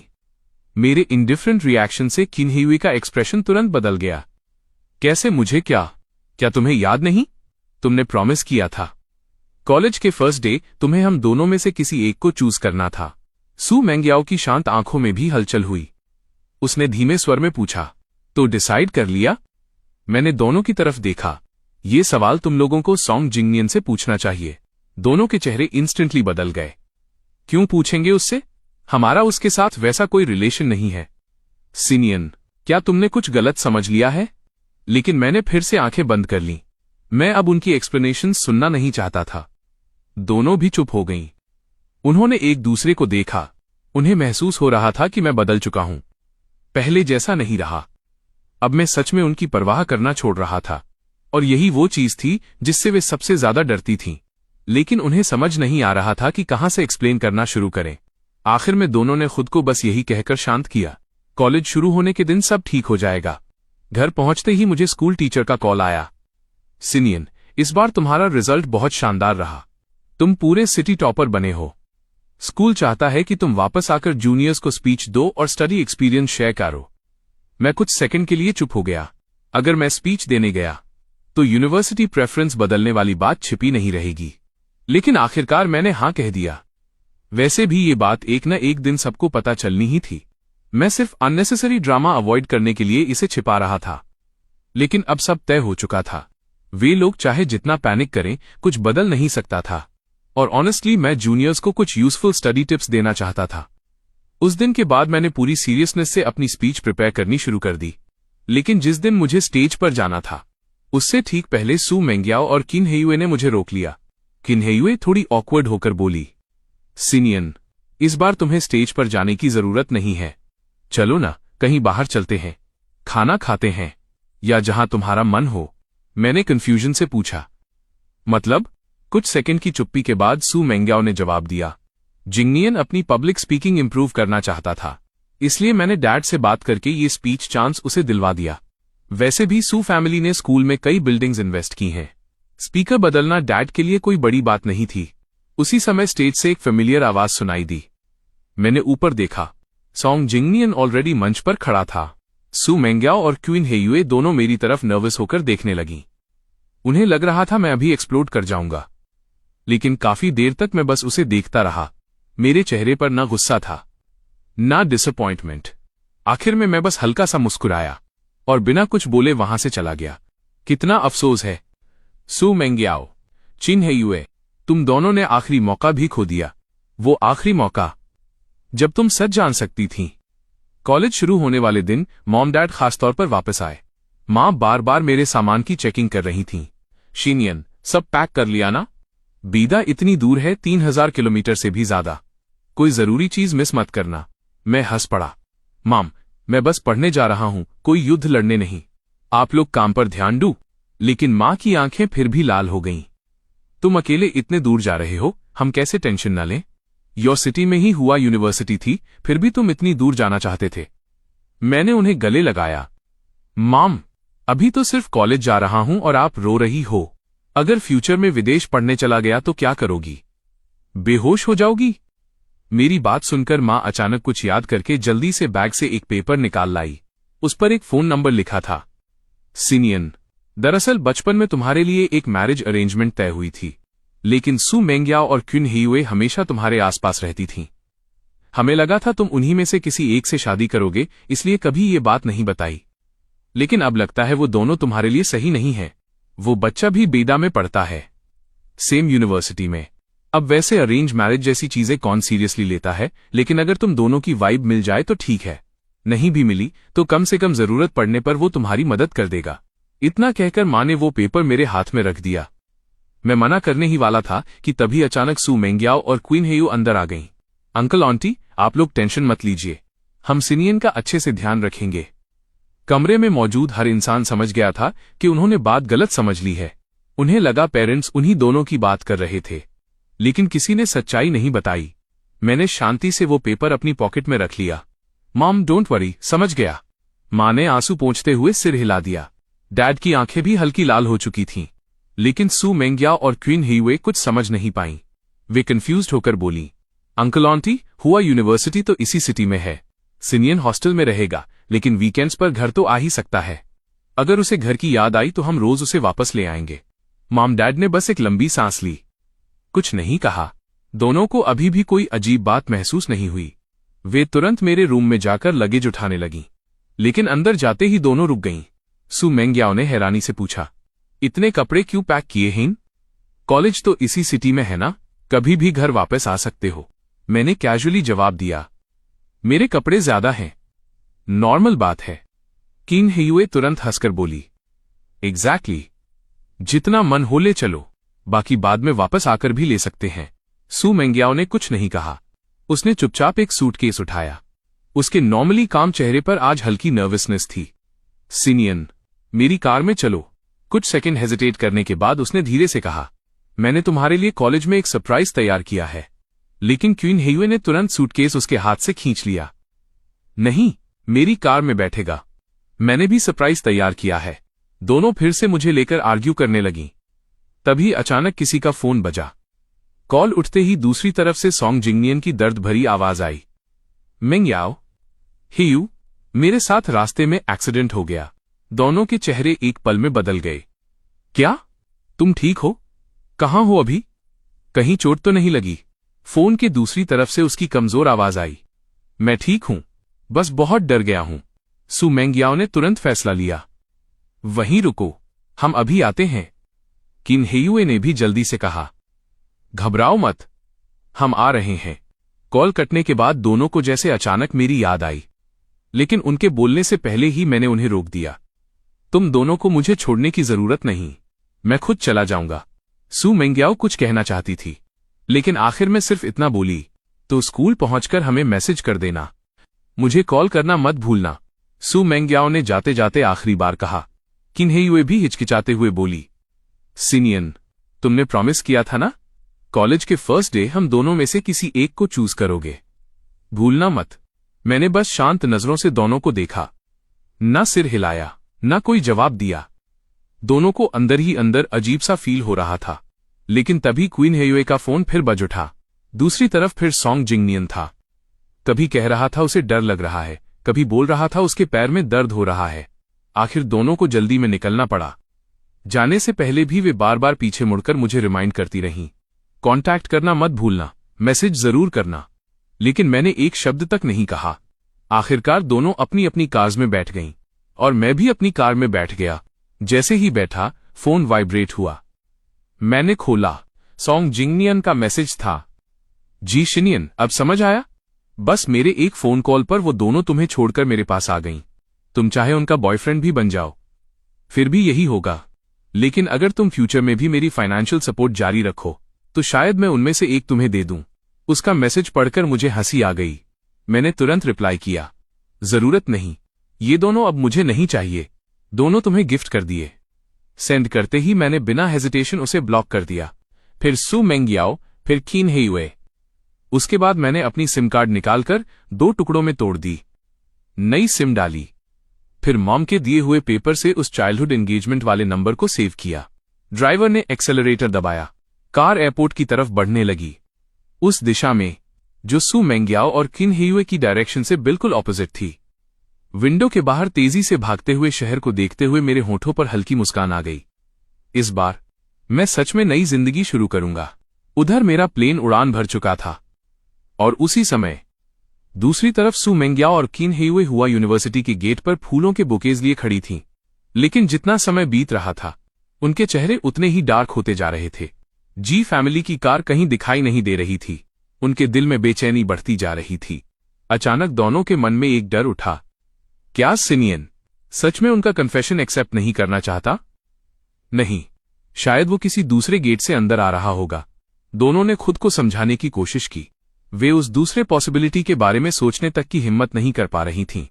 मेरे इंडिफरेंट रिएक्शन से क्विन हेयुई का एक्सप्रेशन तुरंत बदल गया। कैसे मुझे क्या? क्या तुम्हें याद नहीं? तुमने प्रॉमिस किया था। कॉलेज के फर्स्ट डे तुम्हें हम दोनों में से किसी एक को चूज करना था। सू मेंग्याओ की शांत आंखों में भी हलचल हुई। उसने धीमे स्वर में पूछा। तो डिसाइड कर लिया? मैंने दोनों की तरफ देखा। ये सवाल तुम लोगों को सॉन्ग जिंगनियन से पूछना चाहिए। दोनों के चेहरे इंस्टेंटली बदल गए। क्यों पूछेंगे उससे? हमारा उसके साथ वैसा कोई रिलेशन नहीं है। सिनियन, क्या तुमने कुछ गलत समझ लिया है? लेकिन मैंने फिर से आंखें बंद कर लीं। मैं अब उनकी एक्सप्लेनेशन सुनना नहीं चाहता था। दोनों भी चुप हो गईं। उन्होंने एक दूसरे को देखा। उन्हें महसूस हो रहा था कि मैं बदल चुका हूं। पहले जैसा नहीं रहा। अब मैं सच में उनकी परवाह करना छोड़ रहा था। और यही वो चीज थी जिससे वे सबसे ज्यादा डरती थीं। लेकिन उन्हें समझ नहीं आ रहा था कि कहां से एक्सप्लेन करना शुरू करें। आखिर में दोनों ने खुद को बस यही कहकर शांत किया, कॉलेज शुरू होने के दिन सब ठीक हो जाएगा। घर पहुंचते ही मुझे स्कूल टीचर का कॉल आया। सिनियन, इस बार तुम्हारा रिजल्ट बहुत शानदार रहा। तुम पूरे सिटी टॉपर बने हो। स्कूल चाहता है कि तुम वापस आकर जूनियर्स को स्पीच दो और स्टडी एक्सपीरियंस शेयर करो। मैं कुछ सेकंड के लिए चुप हो गया। अगर मैं स्पीच देने गया तो यूनिवर्सिटी प्रेफरेंस बदलने वाली बात छिपी नहीं रहेगी। लेकिन आखिरकार मैंने हां कह दिया। वैसे भी ये बात एक न एक दिन सबको पता चलनी ही थी। मैं सिर्फ अननेसेसरी ड्रामा अवॉइड करने के लिए इसे छिपा रहा था। लेकिन अब सब तय हो चुका था। वे लोग चाहे जितना पैनिक करें, कुछ बदल नहीं सकता था। और ऑनेस्टली मैं जूनियर्स को कुछ यूजफुल स्टडी टिप्स देना चाहता था। उस दिन के बाद मैंने पूरी सीरियसनेस से अपनी स्पीच प्रिपेयर करनी शुरू कर दी। लेकिन जिस दिन मुझे स्टेज पर जाना था, उससे ठीक पहले सू मेंग्याओ और किन हेयुए ने मुझे रोक लिया। किन हेयुए थोड़ी ऑकवर्ड होकर बोली, सिनियन, इस बार तुम्हें स्टेज पर जाने की जरूरत नहीं है। चलो ना, कहीं बाहर चलते हैं, खाना खाते हैं, या जहां तुम्हारा मन हो। मैंने कंफ्यूजन से पूछा। मतलब? कुछ सेकंड की चुप्पी के बाद सू मेंग्याओ ने जवाब दिया, जिंगनियन अपनी पब्लिक स्पीकिंग इंप्रूव करना चाहता था, इसलिए मैंने डैड से बात करके ये स्पीच चांस उसे दिलवा दिया। वैसे भी सू फैमिली ने स्कूल में कई बिल्डिंग्स इन्वेस्ट की हैं। स्पीकर बदलना डैड के लिए कोई बड़ी बात नहीं थी। उसी समय स्टेज से एक फेमिलियर आवाज सुनाई दी। मैंने ऊपर देखा। सॉन्ग जिंगनियन ऑलरेडी मंच पर खड़ा था। सू मेंग्याओ और क्वीन हेयुए दोनों मेरी तरफ नर्वस होकर देखने लगीं। उन्हें लग रहा था मैं अभी एक्सप्लोड कर जाऊंगा। लेकिन काफी देर तक मैं बस उसे देखता रहा। मेरे चेहरे पर ना गुस्सा था, ना डिसअपॉइंटमेंट। आखिर में मैं बस हल्का सा मुस्कुराया और बिना कुछ बोले वहां से चला गया। कितना अफसोस है, सू मेंग्याओ, चिन हेयुए, तुम दोनों ने आखिरी मौका भी खो दिया। वो आखिरी मौका जब तुम सच जान सकती थीं। कॉलेज शुरू होने वाले दिन मॉम डैड खासतौर पर वापस आए। मां बार बार मेरे सामान की चेकिंग कर रही थीं। शिनियन, सब पैक कर लिया ना? बीदा इतनी दूर है, 3000 किलोमीटर से भी ज्यादा। कोई जरूरी चीज मिस मत करना। मैं हंस पड़ा। माम, मैं बस पढ़ने जा रहा हूं, कोई युद्ध लड़ने नहीं। आप लोग काम पर ध्यान दो। लेकिन मां की आंखें फिर भी लाल हो गईं। तुम अकेले इतने दूर जा रहे हो, हम कैसे टेंशन न लें? योर सिटी में ही हुआ यूनिवर्सिटी थी, फिर भी तुम इतनी दूर जाना चाहते थे। मैंने उन्हें गले लगाया। माम, अभी तो सिर्फ कॉलेज जा रहा हूं और आप रो रही हो। अगर फ्यूचर में विदेश पढ़ने चला गया तो क्या करोगी? बेहोश हो जाओगी? मेरी बात सुनकर मां अचानक कुछ याद करके जल्दी से बैग से एक पेपर निकाल लाई। उस पर एक फोन नंबर लिखा था। सिनियन, दरअसल बचपन में तुम्हारे लिए एक मैरिज अरेंजमेंट तय हुई थी, लेकिन सू मेंग्याओ और क्विन हेयुए हमेशा तुम्हारे आसपास रहती थीं। हमें लगा था तुम उन्हीं में से किसी एक से शादी करोगे, इसलिए कभी ये बात नहीं बताई। लेकिन अब लगता है वो दोनों तुम्हारे लिए सही नहीं है। वो बच्चा भी बेदा में पढ़ता है, सेम यूनिवर्सिटी में। अब वैसे अरेंज मैरिज जैसी चीजें कौन सीरियसली लेता है, लेकिन अगर तुम दोनों की वाइब मिल जाए तो ठीक है। नहीं भी मिली तो कम से कम जरूरत पड़ने पर वो तुम्हारी मदद कर देगा। इतना कहकर मां ने वो पेपर मेरे हाथ में रख दिया। मैं मना करने ही वाला था कि तभी अचानक सू मेंग्याओ और क्वीन हेयू अंदर आ गईं। अंकल आंटी, आप लोग टेंशन मत लीजिए, हम सिनियन का अच्छे से ध्यान रखेंगे। कमरे में मौजूद हर इंसान समझ गया था कि उन्होंने बात गलत समझ ली है। उन्हें लगा पेरेंट्स उन्हीं दोनों की बात कर रहे थे, लेकिन किसी ने सच्चाई नहीं बताई। मैंने शांति से वो पेपर अपनी पॉकेट में रख लिया। मॉम, डोंट वरी, समझ गया। मां ने आंसू पोंछते हुए सिर हिला दिया। डैड की आंखें भी हल्की लाल हो चुकी थीं, लेकिन सू मेंग्याओ और क्वीन हेयुए कुछ समझ नहीं पाईं। वे कंफ्यूज्ड होकर बोली, अंकल आंटी, हुआ यूनिवर्सिटी तो इसी सिटी में है। सिनियन हॉस्टल में रहेगा, लेकिन वीकेंड्स पर घर तो आ ही सकता है। अगर उसे घर की याद आई तो हम रोज उसे वापस ले आएंगे। मॉम डैड ने बस एक लंबी सांस ली, कुछ नहीं कहा। दोनों को अभी भी कोई अजीब बात महसूस नहीं हुई। वे तुरंत मेरे रूम में जाकर लगेज उठाने लगीं, लेकिन अंदर जाते ही दोनों रुक गईं। सू मेंग्याओ ने हैरानी से पूछा, इतने कपड़े क्यों पैक किए हैं? कॉलेज तो इसी सिटी में है ना, कभी भी घर वापस आ सकते हो। मैंने कैजुअली जवाब दिया, मेरे कपड़े ज्यादा हैं, नॉर्मल बात है। किन हेयुए तुरंत हंसकर बोली, एग्जैक्टली, जितना मन हो ले चलो, बाकी बाद में वापस आकर भी ले सकते हैं। सू मेंग्याओ ने कुछ नहीं कहा। उसने चुपचाप एक सूटकेस उठाया। उसके नॉर्मली काम चेहरे पर आज हल्की नर्वसनेस थी। सिनियन, मेरी कार में चलो। कुछ सेकंड हेजिटेट करने के बाद उसने धीरे से कहा, मैंने तुम्हारे लिए कॉलेज में एक सरप्राइज तैयार किया है। लेकिन क्वीन हेयुए ने तुरंत सूटकेस उसके हाथ से खींच लिया। नहीं, मेरी कार में बैठेगा, मैंने भी सरप्राइज तैयार किया है। दोनों फिर से मुझे लेकर आर्ग्यू करने लगीं। तभी अचानक किसी का फोन बजा। कॉल उठते ही दूसरी तरफ से सॉन्ग जिंगनियन की दर्द भरी आवाज आई, मेंग्याओ, हेयू, मेरे साथ रास्ते में एक्सीडेंट हो गया। दोनों के चेहरे एक पल में बदल गए। क्या? तुम ठीक हो? कहां हो अभी? कहीं चोट तो नहीं लगी? फोन के दूसरी तरफ से उसकी कमजोर आवाज आई, मैं ठीक हूं, बस बहुत डर गया हूं। सू मेंग्याओ ने तुरंत फैसला लिया, वहीं रुको, हम अभी आते हैं। किन हेयुए ने भी जल्दी से कहा, घबराओ मत, हम आ रहे हैं। कॉल कटने के बाद दोनों को जैसे अचानक मेरी याद आई, लेकिन उनके बोलने से पहले ही मैंने उन्हें रोक दिया। तुम दोनों को मुझे छोड़ने की जरूरत नहीं, मैं खुद चला जाऊंगा। सू मेंग्याओ कुछ कहना चाहती थी, लेकिन आखिर में सिर्फ इतना बोली, तो स्कूल पहुंचकर हमें मैसेज कर देना, मुझे कॉल करना मत भूलना। सू मेंग्याओ ने जाते जाते आखिरी बार कहा। किन हेयुए भी हिचकिचाते हुए बोली, सिनियन, तुमने प्रॉमिस किया था ना, कॉलेज के फर्स्ट डे हम दोनों में से किसी एक को चूज करोगे, भूलना मत। मैंने बस शांत नजरों से दोनों को देखा, ना सिर हिलाया, ना कोई जवाब दिया। दोनों को अंदर ही अंदर अजीब सा फील हो रहा था। लेकिन तभी क्वीन हेयुए का फोन फिर बज उठा। दूसरी तरफ फिर सॉन्ग जिंगनियन था। कभी कह रहा था उसे डर लग रहा है, कभी बोल रहा था उसके पैर में दर्द हो रहा है। आखिर दोनों को जल्दी में निकलना पड़ा। जाने से पहले भी वे बार बार पीछे मुड़कर मुझे रिमाइंड करती रहीं, कांटेक्ट करना मत भूलना, मैसेज जरूर करना। लेकिन मैंने एक शब्द तक नहीं कहा। आखिरकार दोनों अपनी अपनी कार्स में बैठ गईं और मैं भी अपनी कार में बैठ गया। जैसे ही बैठा, फोन वाइब्रेट हुआ। मैंने खोला, सॉन्ग जिंगनियन का मैसेज था, जी शिनियन, अब समझ आया? बस मेरे एक फोन कॉल पर वो दोनों तुम्हें छोड़कर मेरे पास आ गईं। तुम चाहे उनका बॉयफ्रेंड भी बन जाओ, फिर भी यही होगा। लेकिन अगर तुम फ्यूचर में भी मेरी फाइनेंशियल सपोर्ट जारी रखो, तो शायद मैं उनमें से एक तुम्हें दे दूं। उसका मैसेज पढ़कर मुझे हंसी आ गई। मैंने तुरंत रिप्लाई किया, जरूरत नहीं, ये दोनों अब मुझे नहीं चाहिए। दोनों तुम्हें गिफ्ट कर दिए। सेंड करते ही मैंने बिना हेजिटेशन उसे ब्लॉक कर दिया। फिर सू मेंग्याओ, फिर किन हेयुए। उसके बाद मैंने अपनी सिम कार्ड निकालकर 2 टुकड़ों में तोड़ दी, नई सिम डाली। फिर मॉम के दिए हुए पेपर से उस चाइल्डहुड एंगेजमेंट वाले नंबर को सेव किया। ड्राइवर ने एक्सेलरेटर दबाया। कार एयरपोर्ट की तरफ बढ़ने लगी, उस दिशा में जो सू मेंग्याओ और किन हेयुए की डायरेक्शन से बिल्कुल ऑपोजिट थी। विंडो के बाहर तेजी से भागते हुए शहर को देखते हुए मेरे होठों पर हल्की मुस्कान आ गई। इस बार मैं सच में नई जिंदगी शुरू करूंगा। उधर मेरा प्लेन उड़ान भर चुका था और उसी समय दूसरी तरफ सू मेंग्याओ और किन हेयुए हुआ यूनिवर्सिटी के गेट पर फूलों के बुकेज लिए खड़ी थीं। लेकिन जितना समय बीत रहा था, उनके चेहरे उतने ही डार्क होते जा रहे थे। जी फैमिली की कार कहीं दिखाई नहीं दे रही थी। उनके दिल में बेचैनी बढ़ती जा रही थी। अचानक दोनों के मन में एक डर उठा, क्या सिनियन सच में उनका कन्फेशन एक्सेप्ट नहीं करना चाहता? नहीं, शायद वो किसी दूसरे गेट से अंदर आ रहा होगा। दोनों ने खुद को समझाने की कोशिश की। वे उस दूसरे पॉसिबिलिटी के बारे में सोचने तक की हिम्मत नहीं कर पा रही थीं।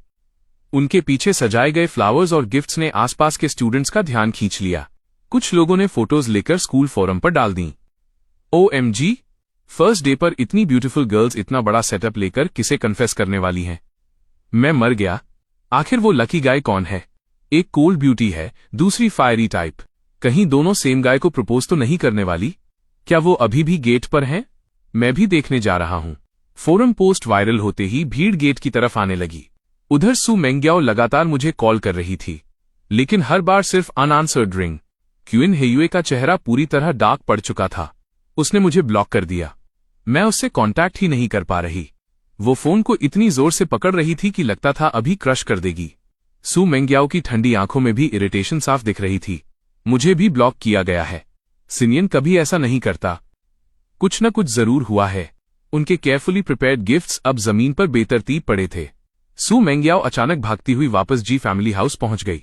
उनके पीछे सजाए गए फ्लावर्स और गिफ्ट्स ने आसपास के स्टूडेंट्स का ध्यान खींच लिया। कुछ लोगों ने फोटोज लेकर स्कूल फोरम पर डाल दी। OMG, फर्स्ट डे पर इतनी ब्यूटीफुल गर्ल्स इतना बड़ा सेटअप लेकर किसे कन्फेस करने वाली हैं? मैं मर गया। आखिर वो लकी गाय कौन है? एक कोल्ड ब्यूटी है, दूसरी फायरी टाइप। कहीं दोनों सेम गाय को प्रपोज तो नहीं करने वाली? क्या वो अभी भी गेट पर हैं? मैं भी देखने जा रहा हूं। फोरम पोस्ट वायरल होते ही भीड़ गेट की तरफ आने लगी। उधर सू मेंग्याओ लगातार मुझे कॉल कर रही थी, लेकिन हर बार सिर्फ अनआंसर्ड रिंग। क्वीन हेयुए का चेहरा पूरी तरह डार्क पड़ चुका था। उसने मुझे ब्लॉक कर दिया। मैं उससे कांटेक्ट ही नहीं कर पा रही। वो फोन को इतनी जोर से पकड़ रही थी कि लगता था अभी क्रश कर देगी। सू मेंग्याओ की ठंडी आंखों में भी इरिटेशन साफ दिख रही थी। मुझे भी ब्लॉक किया गया है। सिनियन कभी ऐसा नहीं करता। कुछ न कुछ जरूर हुआ है। उनके केयरफुली प्रिपेयर्ड गिफ्ट्स अब जमीन पर बेतरतीब पड़े थे। सू मेंग्याओ अचानक भागती हुई वापस जी फैमिली हाउस पहुंच गई।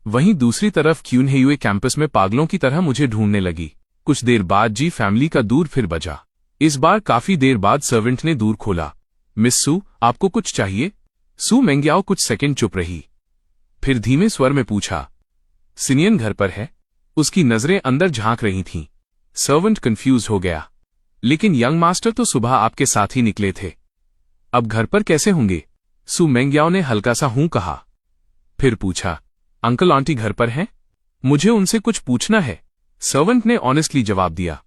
वहीं दूसरी तरफ क्यूनहेयुए कैंपस में पागलों की तरह मुझे ढूंढने लगी। कुछ देर बाद जी फैमिली का दूर फिर बजा। इस बार काफी देर बाद सर्वेंट ने दूर खोला। मिस सू, आपको कुछ चाहिए? सू मेंग्याओ कुछ सेकंड चुप रही, फिर धीमे स्वर में पूछा, सिनियन घर पर है? उसकी नजरें अंदर झांक रही थीं। सर्वेंट कंफ्यूज हो गया। लेकिन यंग मास्टर तो सुबह आपके साथ ही निकले थे। अब घर पर कैसे होंगे? सू मेंग्याओ ने हल्का सा हूं कहा। फिर पूछा, अंकल आंटी घर पर हैं? मुझे उनसे कुछ पूछना है। सर्वेंट ने ऑनेस्टली जवाब दिया।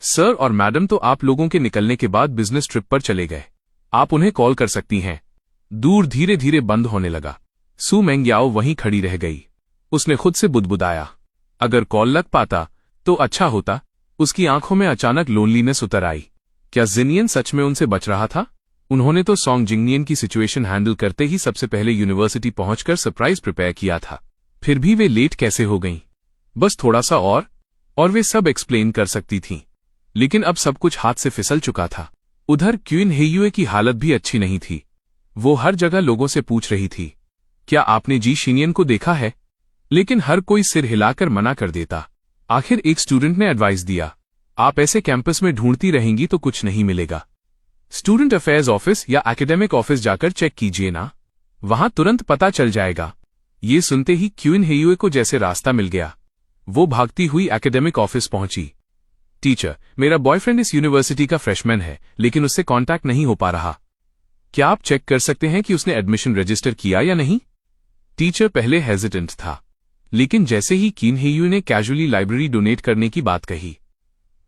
सर और मैडम तो आप लोगों के निकलने के बाद बिजनेस ट्रिप पर चले गए। आप उन्हें कॉल कर सकती हैं। दूर धीरे धीरे बंद होने लगा। सू मेंग्याओ वहीं खड़ी रह गई। उसने खुद से बुदबुदाया, अगर कॉल लग पाता तो अच्छा होता। उसकी आंखों में अचानक लोनलीनेस उतर आई। क्या जिनियन सच में उनसे बच रहा था? उन्होंने तो सॉन्ग जिंगनियन की सिचुएशन हैंडल करते ही सबसे पहले यूनिवर्सिटी पहुंचकर सरप्राइज प्रिपेयर किया था। फिर भी वे लेट कैसे हो गईं? बस थोड़ा सा और वे सब एक्सप्लेन कर सकती थीं। लेकिन अब सब कुछ हाथ से फिसल चुका था। उधर क्यूनहेयुए की हालत भी अच्छी नहीं थी। वो हर जगह लोगों से पूछ रही थी, क्या आपने जी शिनियन को देखा है? लेकिन हर कोई सिर हिलाकर मना कर देता। आखिर एक स्टूडेंट ने एडवाइस दिया, आप ऐसे कैंपस में ढूंढती रहेंगी तो कुछ नहीं मिलेगा। स्टूडेंट अफेयर्स ऑफिस या एकेडमिक ऑफिस जाकर चेक कीजिए ना, वहां तुरंत पता चल जाएगा। ये सुनते ही क्यूनहेयुए को जैसे रास्ता मिल गया। वो भागती हुई एकेडमिक ऑफिस पहुंची। टीचर, मेरा बॉयफ्रेंड इस यूनिवर्सिटी का फ्रेशमैन है, लेकिन उससे कांटेक्ट नहीं हो पा रहा। क्या आप चेक कर सकते हैं कि उसने एडमिशन रजिस्टर किया या नहीं? टीचर पहले हेजिटेंट था, लेकिन जैसे ही क्यूनहेयुए ने कैजुअली लाइब्रेरी डोनेट करने की बात कही,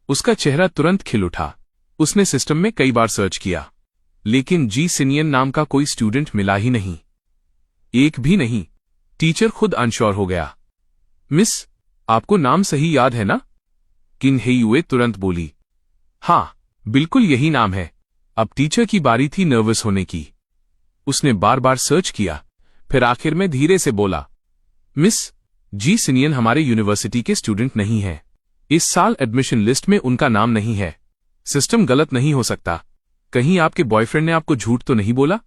उसका चेहरा तुरंत खिल उठा। उसने सिस्टम में कई बार सर्च किया, लेकिन जी सिनियन नाम का कोई स्टूडेंट मिला ही नहीं, एक भी नहीं। टीचर खुद अनश्योर हो गया। मिस, आपको नाम सही याद है ना? क्यूनहेयुए तुरंत बोली, हाँ, बिल्कुल यही नाम है। अब टीचर की बारी थी नर्वस होने की। उसने बार बार सर्च किया, फिर आखिर में धीरे से बोला, मिस, जी सिनियन हमारे यूनिवर्सिटी के स्टूडेंट नहीं है। इस साल एडमिशन लिस्ट में उनका नाम नहीं है। सिस्टम गलत नहीं हो सकता। कहीं आपके बॉयफ्रेंड ने आपको झूठ तो नहीं बोला?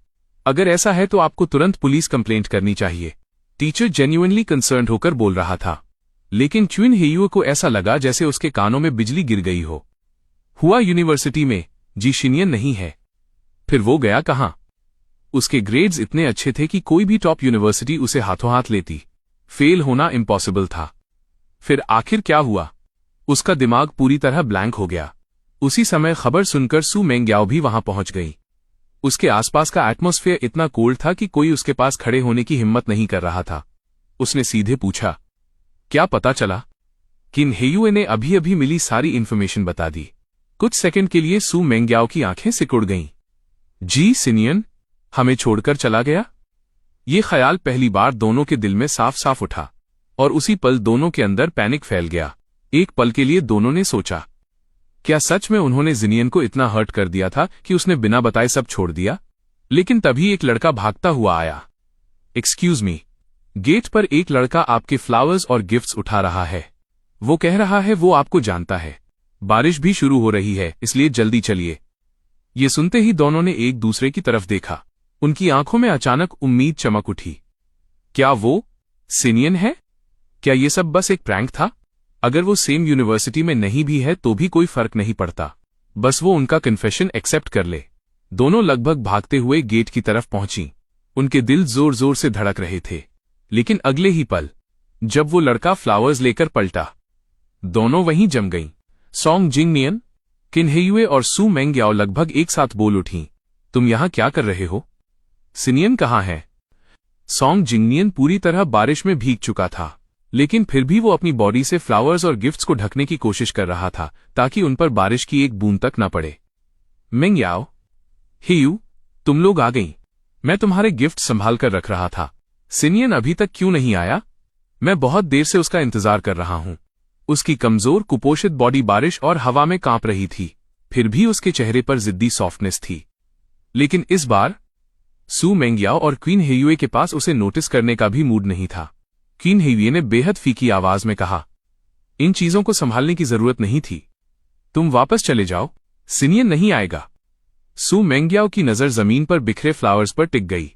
अगर ऐसा है तो आपको तुरंत पुलिस कंप्लेंट करनी चाहिए। टीचर जेन्युइनली कंसर्न्ड होकर बोल रहा था, लेकिन क्यूनहेयुए को ऐसा लगा जैसे उसके कानों में बिजली गिर गई हो। हुआ यूनिवर्सिटी में जी शिनियन नहीं है। फिर वो गया कहां? उसके ग्रेड्स इतने अच्छे थे कि कोई भी टॉप यूनिवर्सिटी उसे हाथों हाथ लेती। फेल होना इम्पॉसिबल था। फिर आखिर क्या हुआ? उसका दिमाग पूरी तरह ब्लैंक हो गया। उसी समय खबर सुनकर सू मेंग्याओ भी वहां पहुंच गई। उसके आसपास का एटमॉस्फेयर इतना कोल्ड था कि कोई उसके पास खड़े होने की हिम्मत नहीं कर रहा था। उसने सीधे पूछा, क्या पता चला? क्यूनहेयुए ने अभी अभी मिली सारी इन्फॉर्मेशन बता दी। कुछ सेकंड के लिए सू मेंग्याओ की आंखें सिकुड़ गईं। जी सिनियन हमें छोड़कर चला गया? ये ख्याल पहली बार दोनों के दिल में साफ साफ उठा, और उसी पल दोनों के अंदर पैनिक फैल गया। एक पल के लिए दोनों ने सोचा, क्या सच में उन्होंने जिनियन को इतना हर्ट कर दिया था कि उसने बिना बताए सब छोड़ दिया? लेकिन तभी एक लड़का भागता हुआ आया। एक्सक्यूज मी, गेट पर एक लड़का आपके फ्लावर्स और गिफ्ट्स उठा रहा है। वो कह रहा है वो आपको जानता है। बारिश भी शुरू हो रही है, इसलिए जल्दी चलिए। ये सुनते ही दोनों ने एक दूसरे की तरफ देखा। उनकी आंखों में अचानक उम्मीद चमक उठी। क्या वो सिनियन है? क्या ये सब बस एक प्रैंक था? अगर वो सेम यूनिवर्सिटी में नहीं भी है तो भी कोई फर्क नहीं पड़ता, बस वो उनका कन्फेशन एक्सेप्ट कर ले। दोनों लगभग भागते हुए गेट की तरफ पहुंची। उनके दिल जोर जोर से धड़क रहे थे। लेकिन अगले ही पल, जब वो लड़का फ्लावर्स लेकर पलटा, दोनों वहीं जम गईं। सॉन्ग जिंगनियन, क्यूनहेयुए और सू मेंग्याओ लगभग एक साथ बोल उठीं, तुम यहां क्या कर रहे हो? सिनियन कहां है? सॉन्ग जिंगनियन पूरी तरह बारिश में भीग चुका था, लेकिन फिर भी वो अपनी बॉडी से फ्लावर्स और गिफ्ट्स को ढकने की कोशिश कर रहा था ताकि उन पर बारिश की एक बूंद तक न पड़े। मेंग्याओ, हेयू, तुम लोग आ गईं। मैं तुम्हारे गिफ्ट संभाल कर रख रहा था। सिनियन अभी तक क्यों नहीं आया? मैं बहुत देर से उसका इंतजार कर रहा हूं। उसकी कमजोर कुपोषित बॉडी बारिश और हवा में कांप रही थी, फिर भी उसके चेहरे पर जिद्दी सॉफ्टनेस थी। लेकिन इस बार सू मेंग्याओ और क्वीन हेयुए के पास उसे नोटिस करने का भी मूड नहीं था। क्वीन हेयुए ने बेहद फीकी आवाज में कहा, इन चीजों को संभालने की जरूरत नहीं थी, तुम वापस चले जाओ, सिनियन नहीं आएगा। सू मेंग्याओ की नजर जमीन पर बिखरे फ्लावर्स पर टिक गई।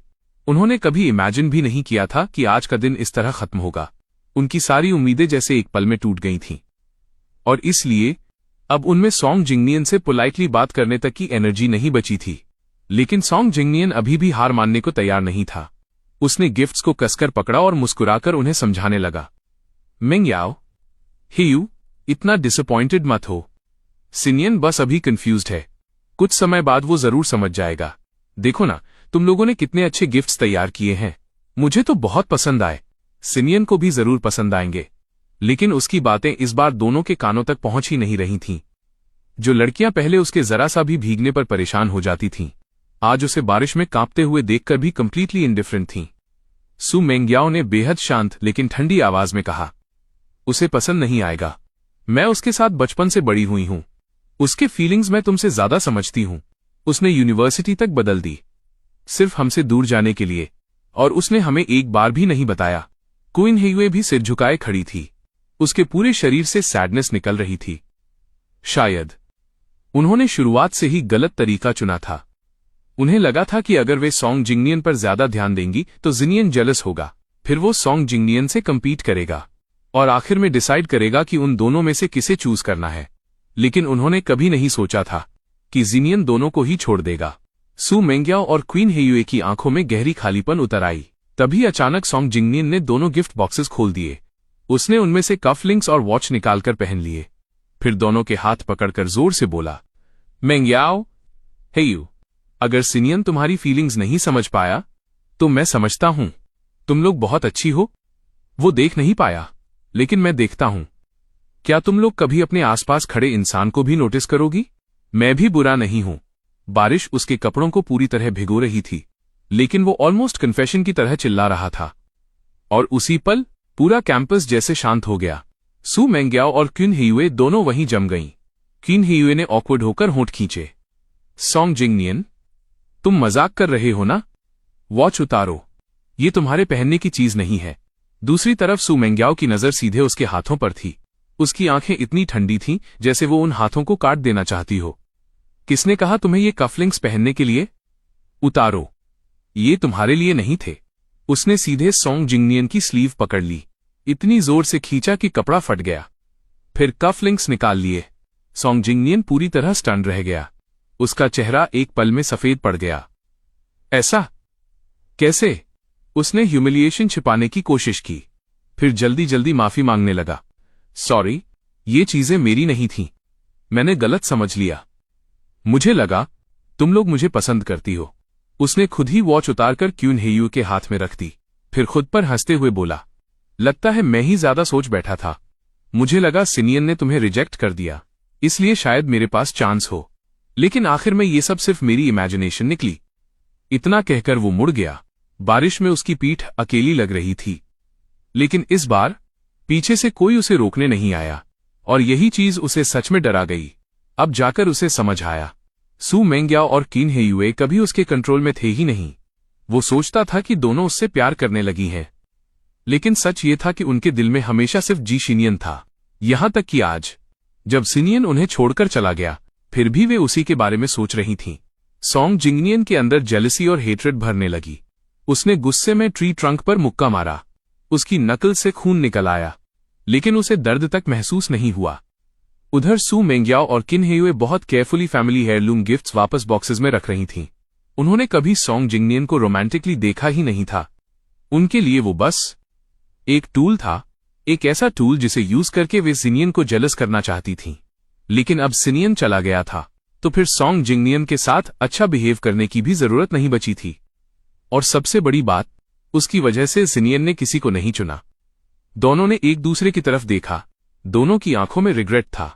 उन्होंने कभी इमेजिन भी नहीं किया था कि आज का दिन इस तरह खत्म होगा। उनकी सारी उम्मीदें जैसे एक पल में टूट गई थीं, और इसलिए अब उनमें सॉन्ग जिंगनियन से पोलाइटली बात करने तक की एनर्जी नहीं बची थी। लेकिन सॉन्ग जिंगनियन अभी भी हार मानने को तैयार नहीं था। उसने गिफ्ट्स को कसकर पकड़ा और मुस्कुराकर उन्हें समझाने लगा, मेंग्याओ, हेयू, इतना डिसअपॉइंटेड मत हो। सिनियन बस अभी कंफ्यूज्ड है, कुछ समय बाद वो जरूर समझ जाएगा। देखो ना, तुम लोगों ने कितने अच्छे गिफ्ट्स तैयार किए हैं, मुझे तो बहुत पसंद आए, सिनियन को भी जरूर पसंद आएंगे। लेकिन उसकी बातें इस बार दोनों के कानों तक पहुंच ही नहीं रही थीं। जो लड़कियां पहले उसके जरा सा भी भीगने पर परेशान हो जाती थीं, आज उसे बारिश में कांपते हुए देखकर भी कंप्लीटली इंडिफरेंट थीं। सू मेंग्याओ ने बेहद शांत लेकिन ठंडी आवाज में कहा, उसे पसंद नहीं आएगा, मैं उसके साथ बचपन से बड़ी हुई हूं, उसके फीलिंग्स मैं तुमसे ज्यादा समझती हूं। उसने यूनिवर्सिटी तक बदल दी, सिर्फ हमसे दूर जाने के लिए, और उसने हमें एक बार भी नहीं बताया। क्वीन हेयुए भी सिर झुकाए खड़ी थी, उसके पूरे शरीर से सैडनेस निकल रही थी। शायद उन्होंने शुरुआत से ही गलत तरीका चुना था। उन्हें लगा था कि अगर वे सॉन्ग जिंगनियन पर ज्यादा ध्यान देंगी तो जिनियन जेलस होगा, फिर वो सॉन्ग जिंगनियन से कम्पीट करेगा और आखिर में डिसाइड करेगा कि उन दोनों में से किसे चूज करना है। लेकिन उन्होंने कभी नहीं सोचा था कि जिनियन दोनों को ही छोड़ देगा। सू मेंग्याओ और क्वीन हेयुए की आंखों में गहरी खालीपन उतर आई। तभी अचानक सॉन्ग जिंगनियन ने दोनों गिफ्ट बॉक्सेस खोल दिए। उसने उनमें से कफलिंग्स और वॉच निकालकर पहन लिए, फिर दोनों के हाथ पकड़कर जोर से बोला, मेंग्याओ, हेयू, अगर सिनियन तुम्हारी फीलिंग्स नहीं समझ पाया तो मैं समझता हूं, तुम लोग बहुत अच्छी हो। वो देख नहीं पाया, लेकिन मैं देखता हूं। क्या तुम लोग कभी अपने आसपास खड़े इंसान को भी नोटिस करोगी? मैं भी बुरा नहीं हूं। बारिश उसके कपड़ों को पूरी तरह भिगो रही थी, लेकिन वो ऑलमोस्ट कन्फेशन की तरह चिल्ला रहा था। और उसी पल पूरा कैंपस जैसे शांत हो गया। सू मेंग्याओ और क्वीन हेयुए दोनों वहीं जम गईं। क्वीन हेयुए ने ऑकवर्ड होकर होंठ खींचे। सॉन्ग जिंगनियन, तुम मजाक कर रहे हो ना? वॉच उतारो, ये तुम्हारे पहनने की चीज नहीं है। दूसरी तरफ सू मेंग्याओ की नजर सीधे उसके हाथों पर थी। उसकी आंखें इतनी ठंडी थीं जैसे वो उन हाथों को काट देना चाहती हो। किसने कहा तुम्हें ये कफलिंग्स पहनने के लिए? उतारो, ये तुम्हारे लिए नहीं थे। उसने सीधे सॉन्ग जिंगनियन की स्लीव पकड़ ली, इतनी जोर से खींचा कि कपड़ा फट गया। फिर कफलिंग्स निकाल लिए। सॉन्ग जिंगनियन पूरी तरह स्टन रह गया। उसका चेहरा एक पल में सफेद पड़ गया। ऐसा कैसे? उसने ह्यूमिलिएशन छिपाने की कोशिश की, फिर जल्दी जल्दी माफी मांगने लगा। सॉरी, ये चीजें मेरी नहीं थीं, मैंने गलत समझ लिया। मुझे लगा तुम लोग मुझे पसंद करती हो। उसने खुद ही वॉच उतारकर क्वीन हेयू के हाथ में रख दी, फिर खुद पर हंसते हुए बोला, लगता है मैं ही ज्यादा सोच बैठा था। मुझे लगा सिनियन ने तुम्हें रिजेक्ट कर दिया, इसलिए शायद मेरे पास चांस हो। लेकिन आखिर में ये सब सिर्फ मेरी इमेजिनेशन निकली। इतना कहकर वो मुड़ गया। बारिश में उसकी पीठ अकेली लग रही थी, लेकिन इस बार पीछे से कोई उसे रोकने नहीं आया, और यही चीज उसे सच में डरा गई। अब जाकर उसे समझ आया, सू मेंग्याओ और क्वीन हेयुए कभी उसके कंट्रोल में थे ही नहीं। वो सोचता था कि दोनों उससे प्यार करने लगी हैं, लेकिन सच ये था कि उनके दिल में हमेशा सिर्फ जी सिनियन था। यहां तक कि आज जब सिनियन उन्हें छोड़कर चला गया, फिर भी वे उसी के बारे में सोच रही थीं। सॉन्ग जिंगनियन के अंदर जेलसी और हेट्रेड भरने लगी। उसने गुस्से में ट्री ट्रंक पर मुक्का मारा। उसकी नकल से खून निकल आया, लेकिन उसे दर्द तक महसूस नहीं हुआ। उधर सू मेंग्याओ और क्वीन हेयुए बहुत केयरफुली फैमिली हेयरलूम गिफ्ट्स वापस बॉक्सेस में रख रही थीं। उन्होंने कभी सॉन्ग जिंगनियन को रोमांटिकली देखा ही नहीं था। उनके लिए वो बस एक टूल था, एक ऐसा टूल जिसे यूज करके वे सिनियन को जेलस करना चाहती थीं। लेकिन अब सिनियन चला गया था, तो फिर सॉन्ग जिंगनियन के साथ अच्छा बिहेव करने की भी जरूरत नहीं बची थी। और सबसे बड़ी बात, उसकी वजह से सिनियन ने किसी को नहीं चुना। दोनों ने एक दूसरे की तरफ देखा। दोनों की आंखों में रिग्रेट था।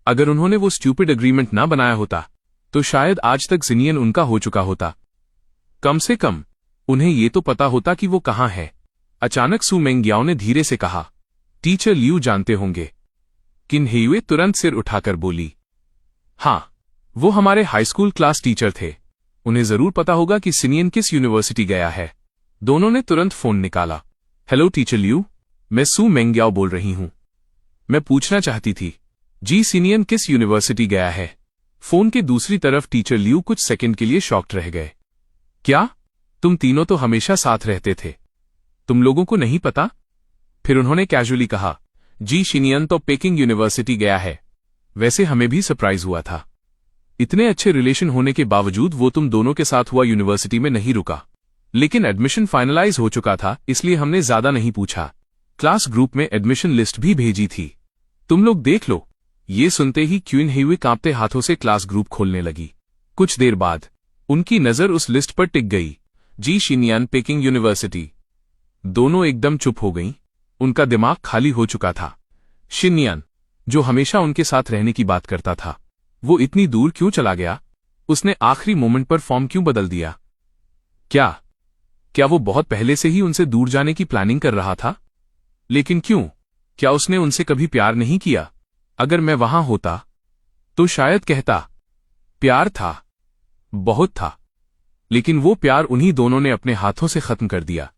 अगर उन्होंने वो स्टूपिड एग्रीमेंट ना बनाया होता तो शायद आज तक सिनियन उनका हो चुका होता। कम से कम उन्हें ये तो पता होता कि वो कहां है। अचानक सू मेंग्याओ ने धीरे से कहा, टीचर लियू जानते होंगे। क्वीन हेयुए तुरंत सिर उठाकर बोली, हाँ, वो हमारे हाई स्कूल क्लास टीचर थे। उन्हें जरूर पता होगा कि सिनियन किस यूनिवर्सिटी गया है। दोनों ने तुरंत फोन निकाला। हेलो टीचर लियू, मैं सू मेंग्याओ बोल रही हूं। मैं पूछना चाहती थी, जी सिनियन किस यूनिवर्सिटी गया है? फोन के दूसरी तरफ टीचर लियू कुछ सेकंड के लिए शॉक्ड रह गए। क्या? तुम तीनों तो हमेशा साथ रहते थे, तुम लोगों को नहीं पता? फिर उन्होंने कैजुअली कहा, जी शिनियन तो पेकिंग यूनिवर्सिटी गया है। वैसे हमें भी सरप्राइज हुआ था। इतने अच्छे रिलेशन होने के बावजूद वो तुम दोनों के साथ हुआ यूनिवर्सिटी में नहीं रुका। लेकिन एडमिशन फाइनलाइज हो चुका था, इसलिए हमने ज्यादा नहीं पूछा। क्लास ग्रुप में एडमिशन लिस्ट भी भेजी थी, तुम लोग देख लो। ये सुनते ही क्वीन हेयुए कांपते हाथों से क्लास ग्रुप खोलने लगी। कुछ देर बाद उनकी नजर उस लिस्ट पर टिक गई, जी शिनियन पेकिंग यूनिवर्सिटी। दोनों एकदम चुप हो गईं, उनका दिमाग खाली हो चुका था। शिनियन, जो हमेशा उनके साथ रहने की बात करता था, वो इतनी दूर क्यों चला गया? उसने आखिरी मोमेंट पर फॉर्म क्यों बदल दिया? क्या वो बहुत पहले से ही उनसे दूर जाने की प्लानिंग कर रहा था? लेकिन क्यों? क्या उसने उनसे कभी प्यार नहीं किया? अगर मैं वहां होता तो शायद कहता, प्यार था, बहुत था। लेकिन वो प्यार उन्हीं दोनों ने अपने हाथों से खत्म कर दिया।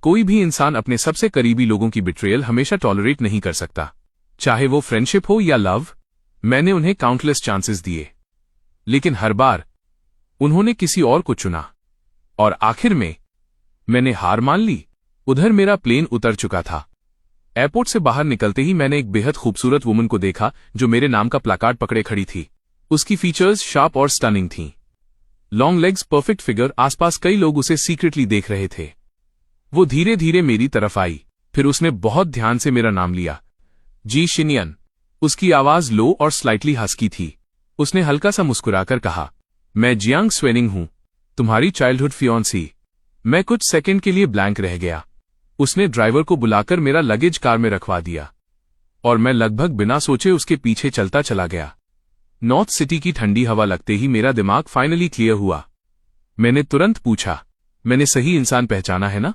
कोई भी इंसान अपने सबसे करीबी लोगों की बिट्रेयल हमेशा टॉलरेट नहीं कर सकता, चाहे वो फ्रेंडशिप हो या लव। मैंने उन्हें काउंटलेस चांसेस दिए, लेकिन हर बार उन्होंने किसी और को चुना, और आखिर में मैंने हार मान ली। उधर मेरा प्लेन उतर चुका था। एयरपोर्ट से बाहर निकलते ही मैंने एक बेहद खूबसूरत वुमन को देखा जो मेरे नाम का प्लाकार्ड पकड़े खड़ी थी। उसकी फीचर्स शार्प और स्टनिंग थीं। लॉन्ग लेग्स, परफेक्ट फिगर, आसपास कई लोग उसे सीक्रेटली देख रहे थे। वो धीरे धीरे मेरी तरफ आई, फिर उसने बहुत ध्यान से मेरा नाम लिया, जी शिनियन। उसकी आवाज लो और स्लाइटली हस्की थी। उसने हल्का सा मुस्कुराकर कहा, मैं जियांग स्वेनिंग हूं, तुम्हारी चाइल्डहुड फियांसी। मैं कुछ सेकंड के लिए ब्लैंक रह गया। उसने ड्राइवर को बुलाकर मेरा लगेज कार में रखवा दिया, और मैं लगभग बिना सोचे उसके पीछे चलता चला गया। नॉर्थ सिटी की ठंडी हवा लगते ही मेरा दिमाग फाइनली क्लियर हुआ। मैंने तुरंत पूछा, मैंने सही इंसान पहचाना है ना?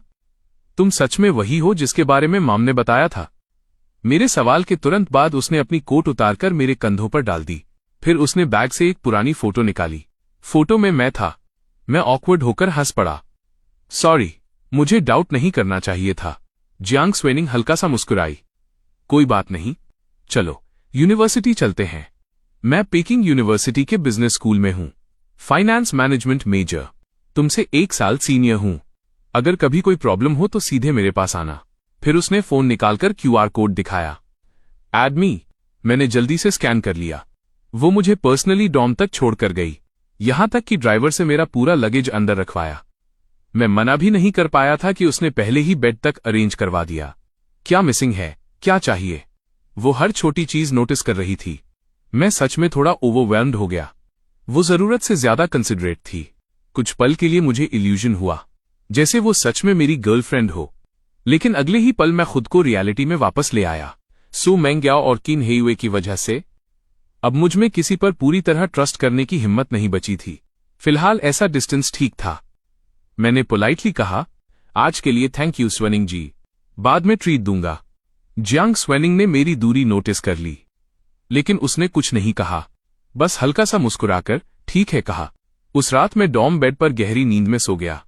तुम सच में वही हो जिसके बारे में मॉम ने बताया था? मेरे सवाल के तुरंत बाद उसने अपनी कोट उतारकर मेरे कंधों पर डाल दी। फिर उसने बैग से एक पुरानी फोटो निकाली। फोटो में मैं था। मैं ऑकवर्ड होकर हंस पड़ा। सॉरी, मुझे डाउट नहीं करना चाहिए था। जियांग स्वेनिंग हल्का सा मुस्कुराई। कोई बात नहीं, चलो यूनिवर्सिटी चलते हैं। मैं पेकिंग यूनिवर्सिटी के बिजनेस स्कूल में हूं, फाइनेंस मैनेजमेंट मेजर। तुमसे 1 साल सीनियर हूं। अगर कभी कोई प्रॉब्लम हो तो सीधे मेरे पास आना। फिर उसने फोन निकालकर QR कोड दिखाया। Add me. मैंने जल्दी से स्कैन कर लिया। वो मुझे पर्सनली डॉम तक छोड़कर गई, यहां तक कि ड्राइवर से मेरा पूरा लगेज अंदर रखवाया। मैं मना भी नहीं कर पाया था कि उसने पहले ही बेड तक अरेंज करवा दिया। क्या मिसिंग है, क्या चाहिए? वो हर छोटी चीज नोटिस कर रही थी। मैं सच में थोड़ा ओवरवेल्म्ड हो गया। वो जरूरत से ज्यादा कंसिडरेट थी। कुछ पल के लिए मुझे इल्यूजन हुआ जैसे वो सच में मेरी गर्लफ्रेंड हो, लेकिन अगले ही पल मैं खुद को रियलिटी में वापस ले आया। सू मेंग्याओ और क्वीन हेयुए की वजह से अब मुझ में किसी पर पूरी तरह ट्रस्ट करने की हिम्मत नहीं बची थी। फिलहाल ऐसा डिस्टेंस ठीक था। मैंने पोलाइटली कहा, आज के लिए थैंक यू स्वेनिंग जी, बाद में ट्रीट दूंगा। जियांग स्वेनिंग ने मेरी दूरी नोटिस कर ली, लेकिन उसने कुछ नहीं कहा, बस हल्का सा मुस्कुराकर ठीक है कहा। उस रात मैं डॉर्म बेड पर गहरी नींद में सो गया।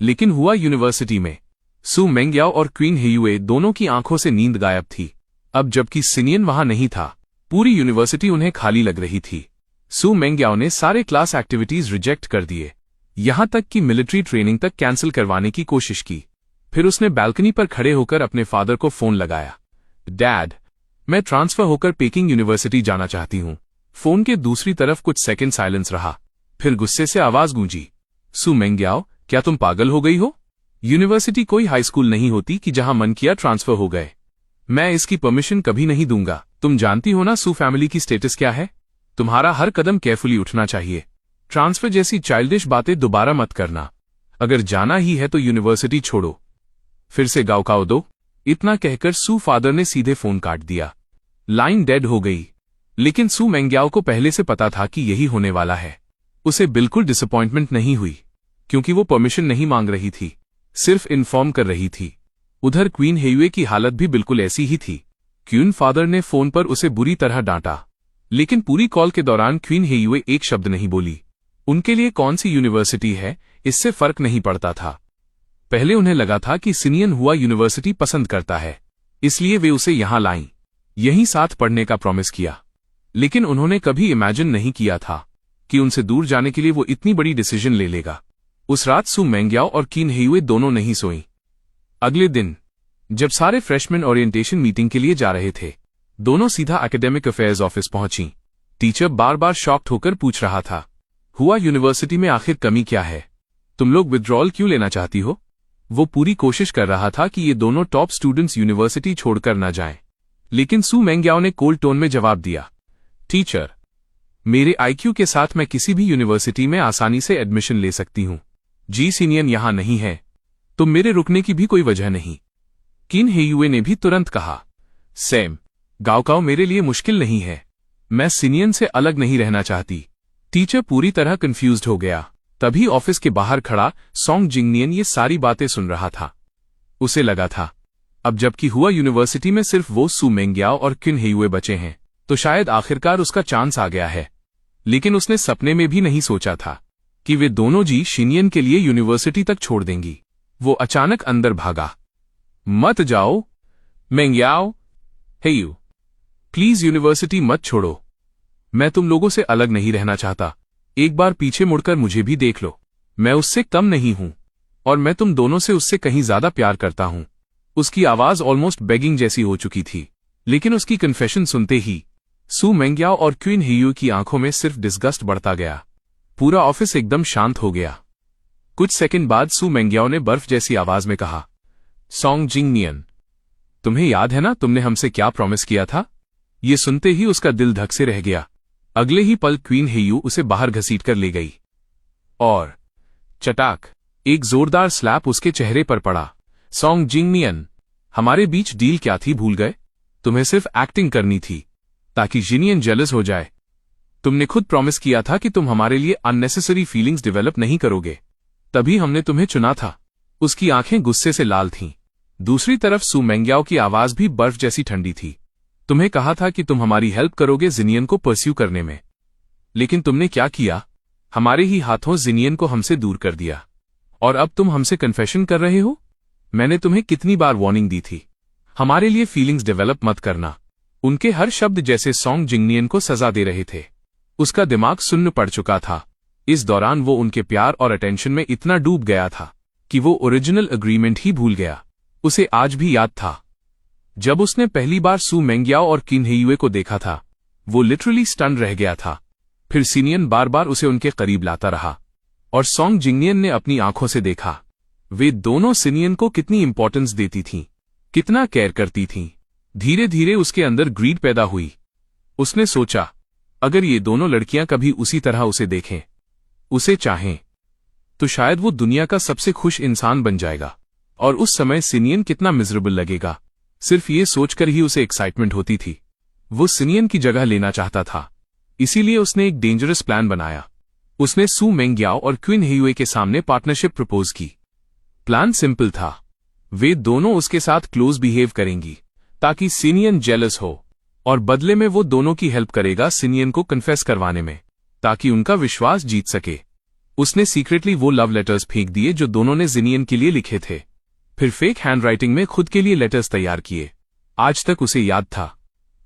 लेकिन हुआ यूनिवर्सिटी में। सू मेंग्याओ और क्वीन हेयुए दोनों की आंखों से नींद गायब थी। अब जबकि सिनियन वहां नहीं था, पूरी यूनिवर्सिटी उन्हें खाली लग रही थी। सू मेंग्याओ ने सारे क्लास एक्टिविटीज रिजेक्ट कर दिए, यहां तक कि मिलिट्री ट्रेनिंग तक कैंसिल करवाने की कोशिश की। फिर उसने बालकनी पर खड़े होकर अपने फादर को फोन लगाया। डैड, मैं ट्रांसफर होकर पेकिंग यूनिवर्सिटी जाना चाहती हूं। फोन के दूसरी तरफ कुछ सेकंड साइलेंस रहा, फिर गुस्से से आवाज गूंजी, सू मेंग्याओ, क्या तुम पागल हो गई हो? यूनिवर्सिटी कोई हाई स्कूल नहीं होती कि जहां मन किया ट्रांसफर हो गए। मैं इसकी परमिशन कभी नहीं दूंगा। तुम जानती हो ना सू फैमिली की स्टेटस क्या है? तुम्हारा हर कदम केयरफुली उठना चाहिए। ट्रांसफर जैसी चाइल्डिश बातें दोबारा मत करना। अगर जाना ही है तो यूनिवर्सिटी छोड़ो। फिर से गाँव दो। इतना कहकर सू फादर ने सीधे फोन काट दिया। लाइन डेड हो गई। लेकिन सू मेंग्याओ को पहले से पता था कि यही होने वाला है। उसे बिल्कुल डिसअपॉइंटमेंट नहीं हुई, क्योंकि वो परमिशन नहीं मांग रही थी, सिर्फ इन्फॉर्म कर रही थी। उधर क्वीन हेयुए की हालत भी बिल्कुल ऐसी ही थी। क्वीन फादर ने फोन पर उसे बुरी तरह डांटा, लेकिन पूरी कॉल के दौरान क्वीन हेयुए एक शब्द नहीं बोली। उनके लिए कौन सी यूनिवर्सिटी है इससे फर्क नहीं पड़ता था। पहले उन्हें लगा था कि सिनियन हुआ यूनिवर्सिटी पसंद करता है, इसलिए वे उसे यहां लाईं, यहीं साथ पढ़ने का प्रॉमिस किया। लेकिन उन्होंने कभी इमेजिन नहीं किया था कि उनसे दूर जाने के लिए वो इतनी बड़ी डिसीजन ले लेगा। उस रात सू मेंग्याओ और किन हेयुए दोनों नहीं सोईं। अगले दिन जब सारे फ्रेशमैन ओरिएंटेशन मीटिंग के लिए जा रहे थे, दोनों सीधा एकेडमिक अफेयर्स ऑफिस पहुंची। टीचर बार बार शॉक्ड होकर पूछ रहा था, हुआ यूनिवर्सिटी में आखिर कमी क्या है? तुम लोग विड्रॉल क्यों लेना चाहती हो? वो पूरी कोशिश कर रहा था कि ये दोनों टॉप स्टूडेंट्स यूनिवर्सिटी छोड़कर न जाएं। लेकिन सू मेंग्याओ ने कोल्ड टोन में जवाब दिया, टीचर, मेरे आईक्यू के साथ मैं किसी भी यूनिवर्सिटी में आसानी से एडमिशन ले सकती हूं। जी सिनियन यहां नहीं है, तो मेरे रुकने की भी कोई वजह नहीं। किन हेयुए ने भी तुरंत कहा, सैम, गाओकाओ मेरे लिए मुश्किल नहीं है, मैं सिनियन से अलग नहीं रहना चाहती। टीचर पूरी तरह कंफ्यूज्ड हो गया। तभी ऑफिस के बाहर खड़ा सॉन्ग जिंगनियन ये सारी बातें सुन रहा था। उसे लगा था अब जबकि हुआ यूनिवर्सिटी में सिर्फ वो सू मेंग्याओ और किन हेयुए बचे हैं, तो शायद आखिरकार उसका चांस आ गया है। लेकिन उसने सपने में भी नहीं सोचा था कि वे दोनों जी शिनियन के लिए यूनिवर्सिटी तक छोड़ देंगी। वो अचानक अंदर भागा, मत जाओ मेंग्याओ, हेयू, प्लीज यूनिवर्सिटी मत छोड़ो। मैं तुम लोगों से अलग नहीं रहना चाहता। एक बार पीछे मुड़कर मुझे भी देख लो। मैं उससे कम नहीं हूं और मैं तुम दोनों से उससे कहीं ज्यादा प्यार करता हूं। उसकी आवाज ऑलमोस्ट बेगिंग जैसी हो चुकी थी। लेकिन उसकी कन्फेशन सुनते ही सू मेंग्याओ और क्वीन हेयू की आंखों में सिर्फ डिस्गस्ट बढ़ता गया। पूरा ऑफिस एकदम शांत हो गया। कुछ सेकंड बाद सू मेंग्याओ ने बर्फ जैसी आवाज में कहा, सॉन्ग जिंगनियन, तुम्हें याद है ना तुमने हमसे क्या प्रॉमिस किया था? ये सुनते ही उसका दिल धक से रह गया। अगले ही पल क्वीन हेयू उसे बाहर घसीटकर ले गई और चटाक, एक जोरदार स्लैप उसके चेहरे पर पड़ा। सॉन्ग जिंगनियन, हमारे बीच डील क्या थी भूल गए? तुम्हें सिर्फ एक्टिंग करनी थी ताकि जिनियन जेलस हो जाए। तुमने खुद प्रॉमिस किया था कि तुम हमारे लिए अननेसेसरी फीलिंग्स डेवलप नहीं करोगे, तभी हमने तुम्हें चुना था। उसकी आंखें गुस्से से लाल थीं। दूसरी तरफ सू मेंग्याओ की आवाज भी बर्फ जैसी ठंडी थी। तुम्हें कहा था कि तुम हमारी हेल्प करोगे जिनियन को परस्यू करने में, लेकिन तुमने क्या किया? हमारे ही हाथों जिनियन को हमसे दूर कर दिया और अब तुम हमसे कन्फेशन कर रहे हो? मैंने तुम्हें कितनी बार वार्निंग दी थी, हमारे लिए फीलिंग्स डेवलप मत करना। उनके हर शब्द जैसे सॉन्ग जिंगनियन को सजा दे रहे थे। उसका दिमाग सुन्न पड़ चुका था। इस दौरान वो उनके प्यार और अटेंशन में इतना डूब गया था कि वो ओरिजिनल एग्रीमेंट ही भूल गया। उसे आज भी याद था जब उसने पहली बार सू मेंग्याओ और किन हेयुए को देखा था। वो लिटरली स्टन रह गया था। फिर सिनियन बार बार उसे उनके करीब लाता रहा और सॉन्ग जिंगनियन ने अपनी आंखों से देखा वे दोनों सिनियन को कितनी इंपॉर्टेंस देती थीं, कितना केयर करती थीं। धीरे धीरे उसके अंदर ग्रीड पैदा हुई। उसने सोचा, अगर ये दोनों लड़कियां कभी उसी तरह उसे देखें, उसे चाहें, तो शायद वो दुनिया का सबसे खुश इंसान बन जाएगा। और उस समय सिनियन कितना मिजरेबल लगेगा। सिर्फ ये सोचकर ही उसे एक्साइटमेंट होती थी। वो सिनियन की जगह लेना चाहता था, इसीलिए उसने एक डेंजरस प्लान बनाया। उसने सू मेंग्याओ और क्वीन हेयुए के सामने पार्टनरशिप प्रपोज की। प्लान सिंपल था, वे दोनों उसके साथ क्लोज बिहेव करेंगी ताकि सिनियन जेलस हो और बदले में वो दोनों की हेल्प करेगा सिनियन को कन्फेस करवाने में ताकि उनका विश्वास जीत सके। उसने सीक्रेटली वो लव लेटर्स फेंक दिए जो दोनों ने जिनियन के लिए लिखे थे। फिर फेक हैंडराइटिंग में खुद के लिए लेटर्स तैयार किए। आज तक उसे याद था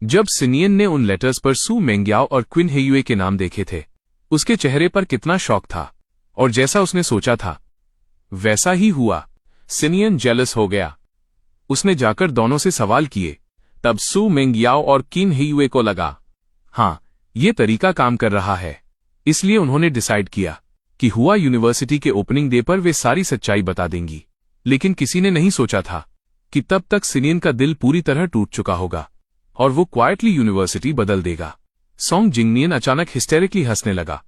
जब सिनियन ने उन लेटर्स पर सू मेंग्याओ और क्वीन हेयुए के नाम देखे थे। उसके चेहरे पर कितना शॉक था और जैसा उसने सोचा था वैसा ही हुआ। सिनियन जेलस हो गया। उसने जाकर दोनों से सवाल किए। तब सू मेंग्याओ और किन हेयुए को लगा, हाँ, ये तरीका काम कर रहा है। इसलिए उन्होंने डिसाइड किया कि हुआ यूनिवर्सिटी के ओपनिंग डे पर वे सारी सच्चाई बता देंगी। लेकिन किसी ने नहीं सोचा था कि तब तक सिनियन का दिल पूरी तरह टूट चुका होगा और वो क्वाइटली यूनिवर्सिटी बदल देगा। सॉन्ग जिंगनियन अचानक हिस्टेरिकली हंसने लगा।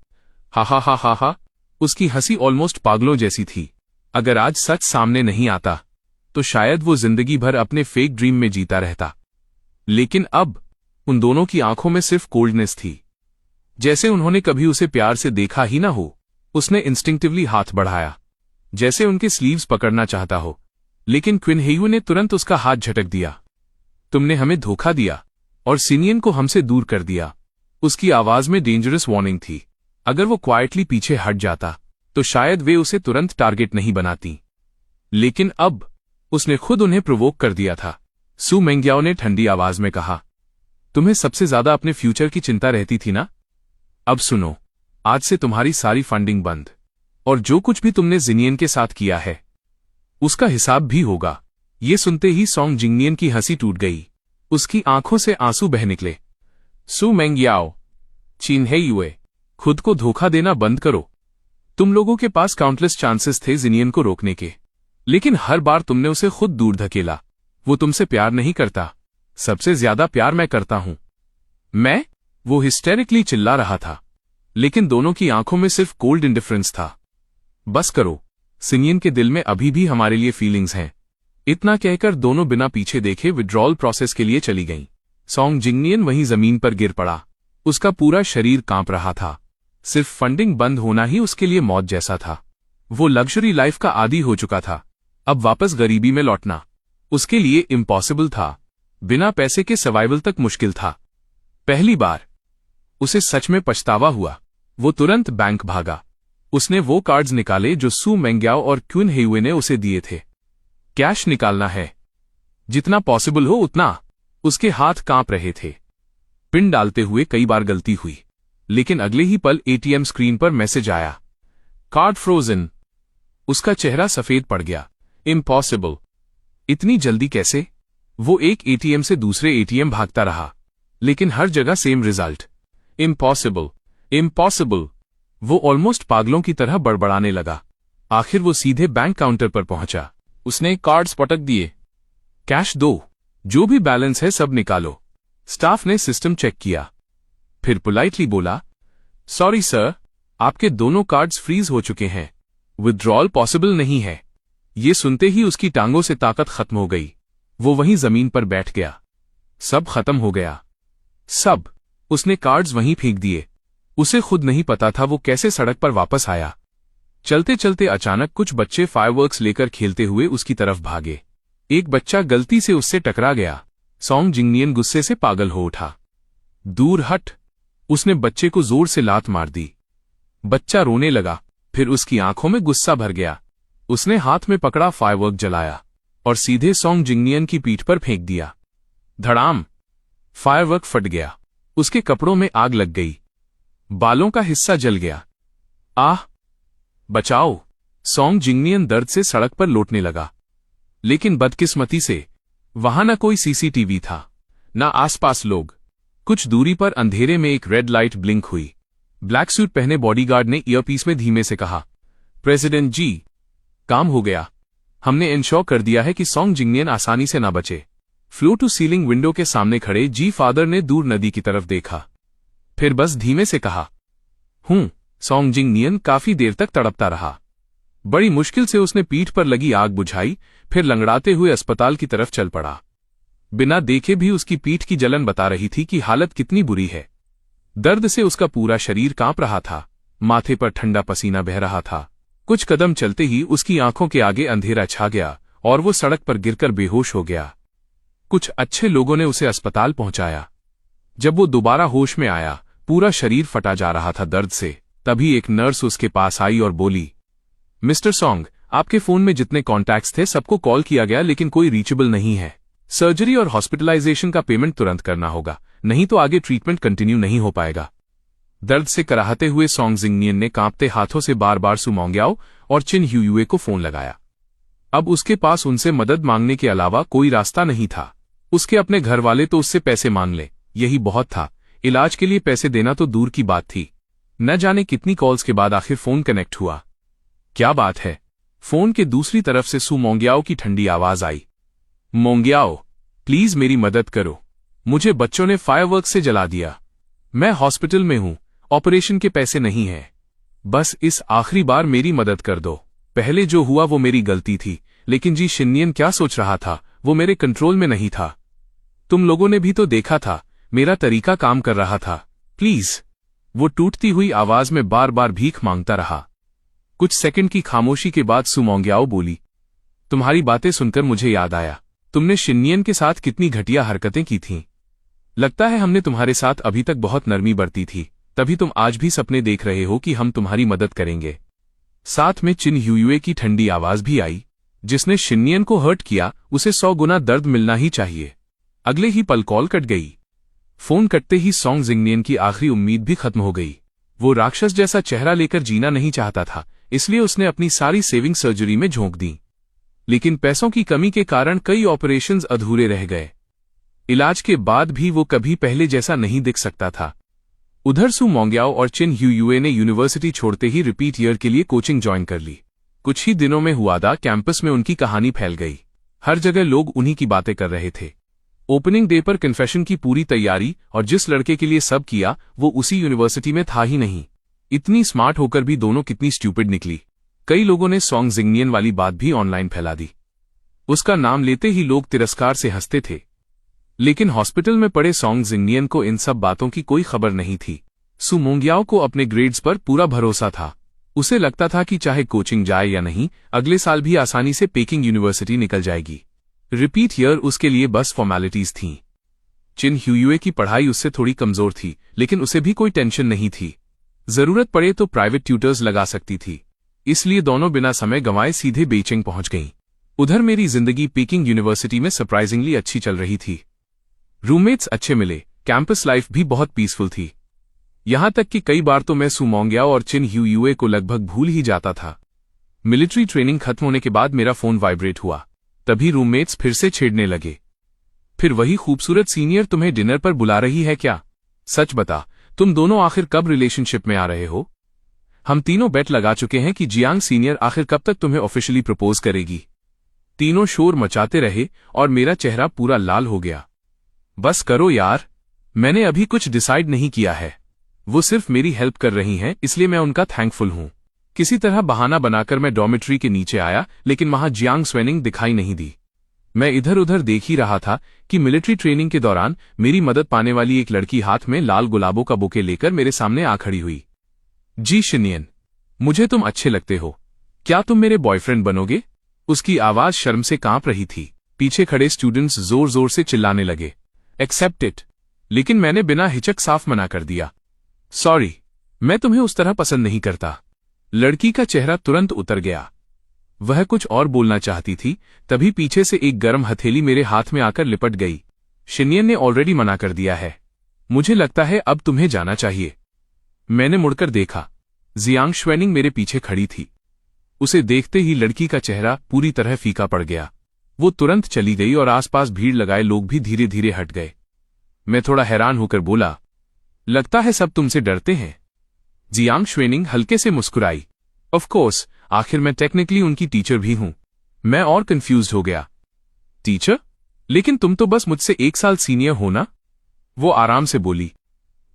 हा हा हा हा हा। उसकी हंसी ऑलमोस्ट पागलों जैसी थी। अगर आज सच सामने नहीं आता तो शायद वो जिंदगी भर अपने फेक ड्रीम में जीता रहता। लेकिन अब उन दोनों की आंखों में सिर्फ कोल्डनेस थी, जैसे उन्होंने कभी उसे प्यार से देखा ही ना हो। उसने इंस्टिंक्टिवली हाथ बढ़ाया, जैसे उनके स्लीव्स पकड़ना चाहता हो, लेकिन क्वीन हेयू ने तुरंत उसका हाथ झटक दिया। तुमने हमें धोखा दिया और सिनियन को हमसे दूर कर दिया। उसकी आवाज में डेंजरस वार्निंग थी। अगर वो क्वाइटली पीछे हट जाता तो शायद वे उसे तुरंत टारगेट नहीं बनाती, लेकिन अब उसने खुद उन्हें प्रोवोक कर दिया था। सू मेंग्याओ ने ठंडी आवाज में कहा, तुम्हें सबसे ज्यादा अपने फ्यूचर की चिंता रहती थी ना? अब सुनो, आज से तुम्हारी सारी फंडिंग बंद, और जो कुछ भी तुमने जिनियन के साथ किया है उसका हिसाब भी होगा। ये सुनते ही सॉन्ग जिंगनियन की हंसी टूट गई, उसकी आंखों से आंसू बह निकले। सू मेंग्याओ, चिन्हेयुए, खुद को धोखा देना बंद करो। तुम लोगों के पास काउंटलेस चांसेस थे जिनियन को रोकने के, लेकिन हर बार तुमने उसे खुद दूर धकेला। वो तुमसे प्यार नहीं करता, सबसे ज्यादा प्यार मैं करता हूं। मैं? वो हिस्टेरिकली चिल्ला रहा था, लेकिन दोनों की आंखों में सिर्फ कोल्ड इंडिफरेंस था। बस करो, जिनियन के दिल में अभी भी हमारे लिए फीलिंग्स हैं। इतना कहकर दोनों बिना पीछे देखे विड्रॉल प्रोसेस के लिए चली गईं। सॉन्ग जिंगनियन वहीं जमीन पर गिर पड़ा, उसका पूरा शरीर कांप रहा था। सिर्फ फंडिंग बंद होना ही उसके लिए मौत जैसा था। वो लग्जरी लाइफ का आदी हो चुका था, अब वापस गरीबी में लौटना उसके लिए इम्पॉसिबल था। बिना पैसे के सर्वाइवल तक मुश्किल था। पहली बार उसे सच में पछतावा हुआ। वो तुरंत बैंक भागा। उसने वो कार्ड्स निकाले जो सू मेंग्याओ और क्विन हेयुए ने उसे दिए थे। कैश निकालना है, जितना पॉसिबल हो उतना। उसके हाथ कांप रहे थे। पिन डालते हुए कई बार गलती हुई, लेकिन अगले ही पल एटीएम स्क्रीन पर मैसेज आया, कार्ड फ्रोजन। उसका चेहरा सफेद पड़ गया। इम्पॉसिबल, इतनी जल्दी कैसे? वो एक एटीएम से दूसरे एटीएम भागता रहा, लेकिन हर जगह सेम रिजल्ट, इम्पॉसिबल, इम्पॉसिबल। वो ऑलमोस्ट पागलों की तरह बड़बड़ाने लगा। आखिर वो सीधे बैंक काउंटर पर पहुंचा। उसने कार्ड्स पटक दिए। कैश दो, जो भी बैलेंस है सब निकालो। स्टाफ ने सिस्टम चेक किया, फिर पोलाइटली बोला, सॉरी सर, आपके दोनों कार्ड्स फ्रीज हो चुके हैं, विथड्रॉल पॉसिबल नहीं है। ये सुनते ही उसकी टांगों से ताकत खत्म हो गई। वो वहीं जमीन पर बैठ गया। सब खत्म हो गया, सब। उसने कार्ड्स वहीं फेंक दिए। उसे खुद नहीं पता था वो कैसे सड़क पर वापस आया। चलते चलते अचानक कुछ बच्चे फायरवर्क्स लेकर खेलते हुए उसकी तरफ भागे। एक बच्चा गलती से उससे टकरा गया। सॉन्ग जिंगनियन गुस्से से पागल हो उठा। दूर हट, उसने बच्चे को जोर से लात मार दी। बच्चा रोने लगा, फिर उसकी आंखों में गुस्सा भर गया। उसने हाथ में पकड़ा फायरवर्क जलाया और सीधे सॉन्ग जिंगनियन की पीठ पर फेंक दिया। धड़ाम, फायरवर्क फट गया। उसके कपड़ों में आग लग गई, बालों का हिस्सा जल गया। आह, बचाओ! सॉन्ग जिंगनियन दर्द से सड़क पर लौटने लगा, लेकिन बदकिस्मती से वहां न कोई सीसीटीवी था, न आसपास लोग। कुछ दूरी पर अंधेरे में एक रेड लाइट ब्लिंक हुई। ब्लैक सूट पहने बॉडीगार्ड ने ईयरपीस में धीमे से कहा, प्रेसिडेंट जी, काम हो गया। हमने इंश्योर कर दिया है कि सॉन्ग जिंगनियन आसानी से ना बचे। फ्लो टू सीलिंग विंडो के सामने खड़े जी फादर ने दूर नदी की तरफ देखा, फिर बस धीमे से कहा, सॉन्ग जिंगनियन काफी देर तक तड़पता रहा। बड़ी मुश्किल से उसने पीठ पर लगी आग बुझाई, फिर लंगड़ाते हुए अस्पताल की तरफ चल पड़ा। बिना देखे भी उसकी पीठ की जलन बता रही थी कि हालत कितनी बुरी है। दर्द से उसका पूरा शरीर कांप रहा था, माथे पर ठंडा पसीना बह रहा था। कुछ कदम चलते ही उसकी आंखों के आगे अंधेरा छा गया और वो सड़क पर गिरकर बेहोश हो गया। कुछ अच्छे लोगों ने उसे अस्पताल पहुंचाया। जब वो दोबारा होश में आया, पूरा शरीर फटा जा रहा था दर्द से। तभी एक नर्स उसके पास आई और बोली, मिस्टर सॉन्ग, आपके फोन में जितने कॉन्टैक्ट्स थे सबको कॉल किया गया, लेकिन कोई रीचेबल नहीं है। सर्जरी और हॉस्पिटलाइजेशन का पेमेंट तुरंत करना होगा, नहीं तो आगे ट्रीटमेंट कंटिन्यू नहीं हो पाएगा। दर्द से कराहते हुए सॉन्ग जिंगनियन ने कांपते हाथों से बार बार सू मेंग्याओ और चिन ह्यूयुए को फोन लगाया। अब उसके पास उनसे मदद मांगने के अलावा कोई रास्ता नहीं था। उसके अपने घर वाले तो उससे पैसे मांग ले, यही बहुत था। इलाज के लिए पैसे देना तो दूर की बात थी। न जाने कितनी कॉल्स के बाद आखिर फोन कनेक्ट हुआ। क्या बात है? फोन के दूसरी तरफ से सू मेंग्याओ की ठंडी आवाज आई, मेंग्याओ, प्लीज मेरी मदद करो। मुझे बच्चों ने फायरवर्क से जला दिया। मैं हॉस्पिटल में हूं, ऑपरेशन के पैसे नहीं हैं। बस इस आखिरी बार मेरी मदद कर दो। पहले जो हुआ वो मेरी गलती थी, लेकिन जी जिंगनियन क्या सोच रहा था वो मेरे कंट्रोल में नहीं था। तुम लोगों ने भी तो देखा था, मेरा तरीका काम कर रहा था। प्लीज। वो टूटती हुई आवाज में बार बार भीख मांगता रहा। कुछ सेकंड की खामोशी के बाद सू मेंग्याओ बोली, तुम्हारी बातें सुनकर मुझे याद आया, तुमने जिंगनियन के साथ कितनी घटिया हरकतें की थीं। लगता है हमने तुम्हारे साथ अभी तक बहुत नरमी बरती थी, तभी तुम आज भी सपने देख रहे हो कि हम तुम्हारी मदद करेंगे। साथ में चिन ह्यूयुए की ठंडी आवाज भी आई, जिसने शिनियन को हर्ट किया उसे 100 गुना दर्द मिलना ही चाहिए। अगले ही पल कॉल कट गई। फोन कटते ही सॉन्ग जिंगनियन की आखिरी उम्मीद भी खत्म हो गई। वो राक्षस जैसा चेहरा लेकर जीना नहीं चाहता था, इसलिए उसने अपनी सारी सेविंग सर्जरी में झोंक दी। लेकिन पैसों की कमी के कारण कई ऑपरेशंस अधूरे रह गए। इलाज के बाद भी वो कभी पहले जैसा नहीं दिख सकता था। उधर सू मोंग्याओ और चिन ह्यूयुए ने यूनिवर्सिटी छोड़ते ही रिपीट ईयर के लिए कोचिंग ज्वाइन कर ली। कुछ ही दिनों में हुआदा कैंपस में उनकी कहानी फैल गई। हर जगह लोग उन्हीं की बातें कर रहे थे। ओपनिंग डे पर कन्फेशन की पूरी तैयारी, और जिस लड़के के लिए सब किया वो उसी यूनिवर्सिटी में था ही नहीं। इतनी स्मार्ट होकर भी दोनों कितनी स्टूपिड निकली। कई लोगों ने सॉन्ग जिंगनियन वाली बात भी ऑनलाइन फैला दी। उसका नाम लेते ही लोग तिरस्कार से हंसते थे। लेकिन हॉस्पिटल में पड़े सॉन्ग जिंगनियन को इन सब बातों की कोई खबर नहीं थी। सू मोंग्याओ को अपने ग्रेड्स पर पूरा भरोसा था। उसे लगता था कि चाहे कोचिंग जाए या नहीं, अगले साल भी आसानी से पेकिंग यूनिवर्सिटी निकल जाएगी। रिपीट ईयर उसके लिए बस फॉर्मेलिटीज थीं। चिन ह्यूयुए की पढ़ाई उससे थोड़ी कमजोर थी, लेकिन उसे भी कोई टेंशन नहीं थी। जरूरत पड़े तो प्राइवेट ट्यूटर्स लगा सकती थी। इसलिए दोनों बिना समय गंवाए सीधे बेइजिंग पहुंच गईं। उधर मेरी जिंदगी पेकिंग यूनिवर्सिटी में सरप्राइजिंगली अच्छी चल रही थी। रूममेट्स अच्छे मिले, कैंपस लाइफ भी बहुत पीसफुल थी। यहां तक कि कई बार तो मैं सू मोंग्याओ और चिन ह्यूयुए को लगभग भूल ही जाता था। मिलिट्री ट्रेनिंग खत्म होने के बाद मेरा फोन वाइब्रेट हुआ। तभी रूममेट्स फिर से छेड़ने लगे। फिर वही खूबसूरत सीनियर तुम्हें डिनर पर बुला रही है क्या? सच बता, तुम दोनों आखिर कब रिलेशनशिप में आ रहे हो? हम तीनों बेट लगा चुके हैं कि जियांग सीनियर आखिर कब तक तुम्हें ऑफिशियली प्रपोज करेगी। तीनों शोर मचाते रहे और मेरा चेहरा पूरा लाल हो गया। बस करो यार, मैंने अभी कुछ डिसाइड नहीं किया है। वो सिर्फ मेरी हेल्प कर रही हैं, इसलिए मैं उनका थैंकफुल हूं। किसी तरह बहाना बनाकर मैं डॉर्मेट्री के नीचे आया, लेकिन वहां जियांग स्वेनिंग दिखाई नहीं दी। मैं इधर उधर देख ही रहा था कि मिलिट्री ट्रेनिंग के दौरान मेरी मदद पाने वाली एक लड़की हाथ में लाल गुलाबों का बुके लेकर मेरे सामने आ खड़ी हुई। जी शिनियन, मुझे तुम अच्छे लगते हो। क्या तुम मेरे बॉयफ्रेंड बनोगे? उसकी आवाज शर्म से कांप रही थी। पीछे खड़े स्टूडेंट्स जोर जोर से चिल्लाने लगे, एक्सेप्ट इट। लेकिन मैंने बिना हिचक साफ मना कर दिया, सॉरी, मैं तुम्हें उस तरह पसंद नहीं करता। लड़की का चेहरा तुरंत उतर गया। वह कुछ और बोलना चाहती थी, तभी पीछे से एक गर्म हथेली मेरे हाथ में आकर लिपट गई। शिनियन ने ऑलरेडी मना कर दिया है। मुझे लगता है अब तुम्हें जाना चाहिए। मैंने मुड़कर देखा। जियांग श्वेनिंग मेरे पीछे खड़ी थी। उसे देखते ही लड़की का चेहरा पूरी तरह फीका पड़ गया। वो तुरंत चली गई और आसपास भीड़ लगाए लोग भी धीरे धीरे हट गए। मैं थोड़ा हैरान होकर बोला, लगता है सब तुमसे डरते हैं। जियांग श्वेनिंग हल्के से मुस्कुराई। ऑफ कोर्स, आखिर मैं टेक्निकली उनकी टीचर भी हूं। मैं और कंफ्यूज्ड हो गया। टीचर? लेकिन तुम तो बस मुझसे 1 साल सीनियर हो ना? वो आराम से बोली,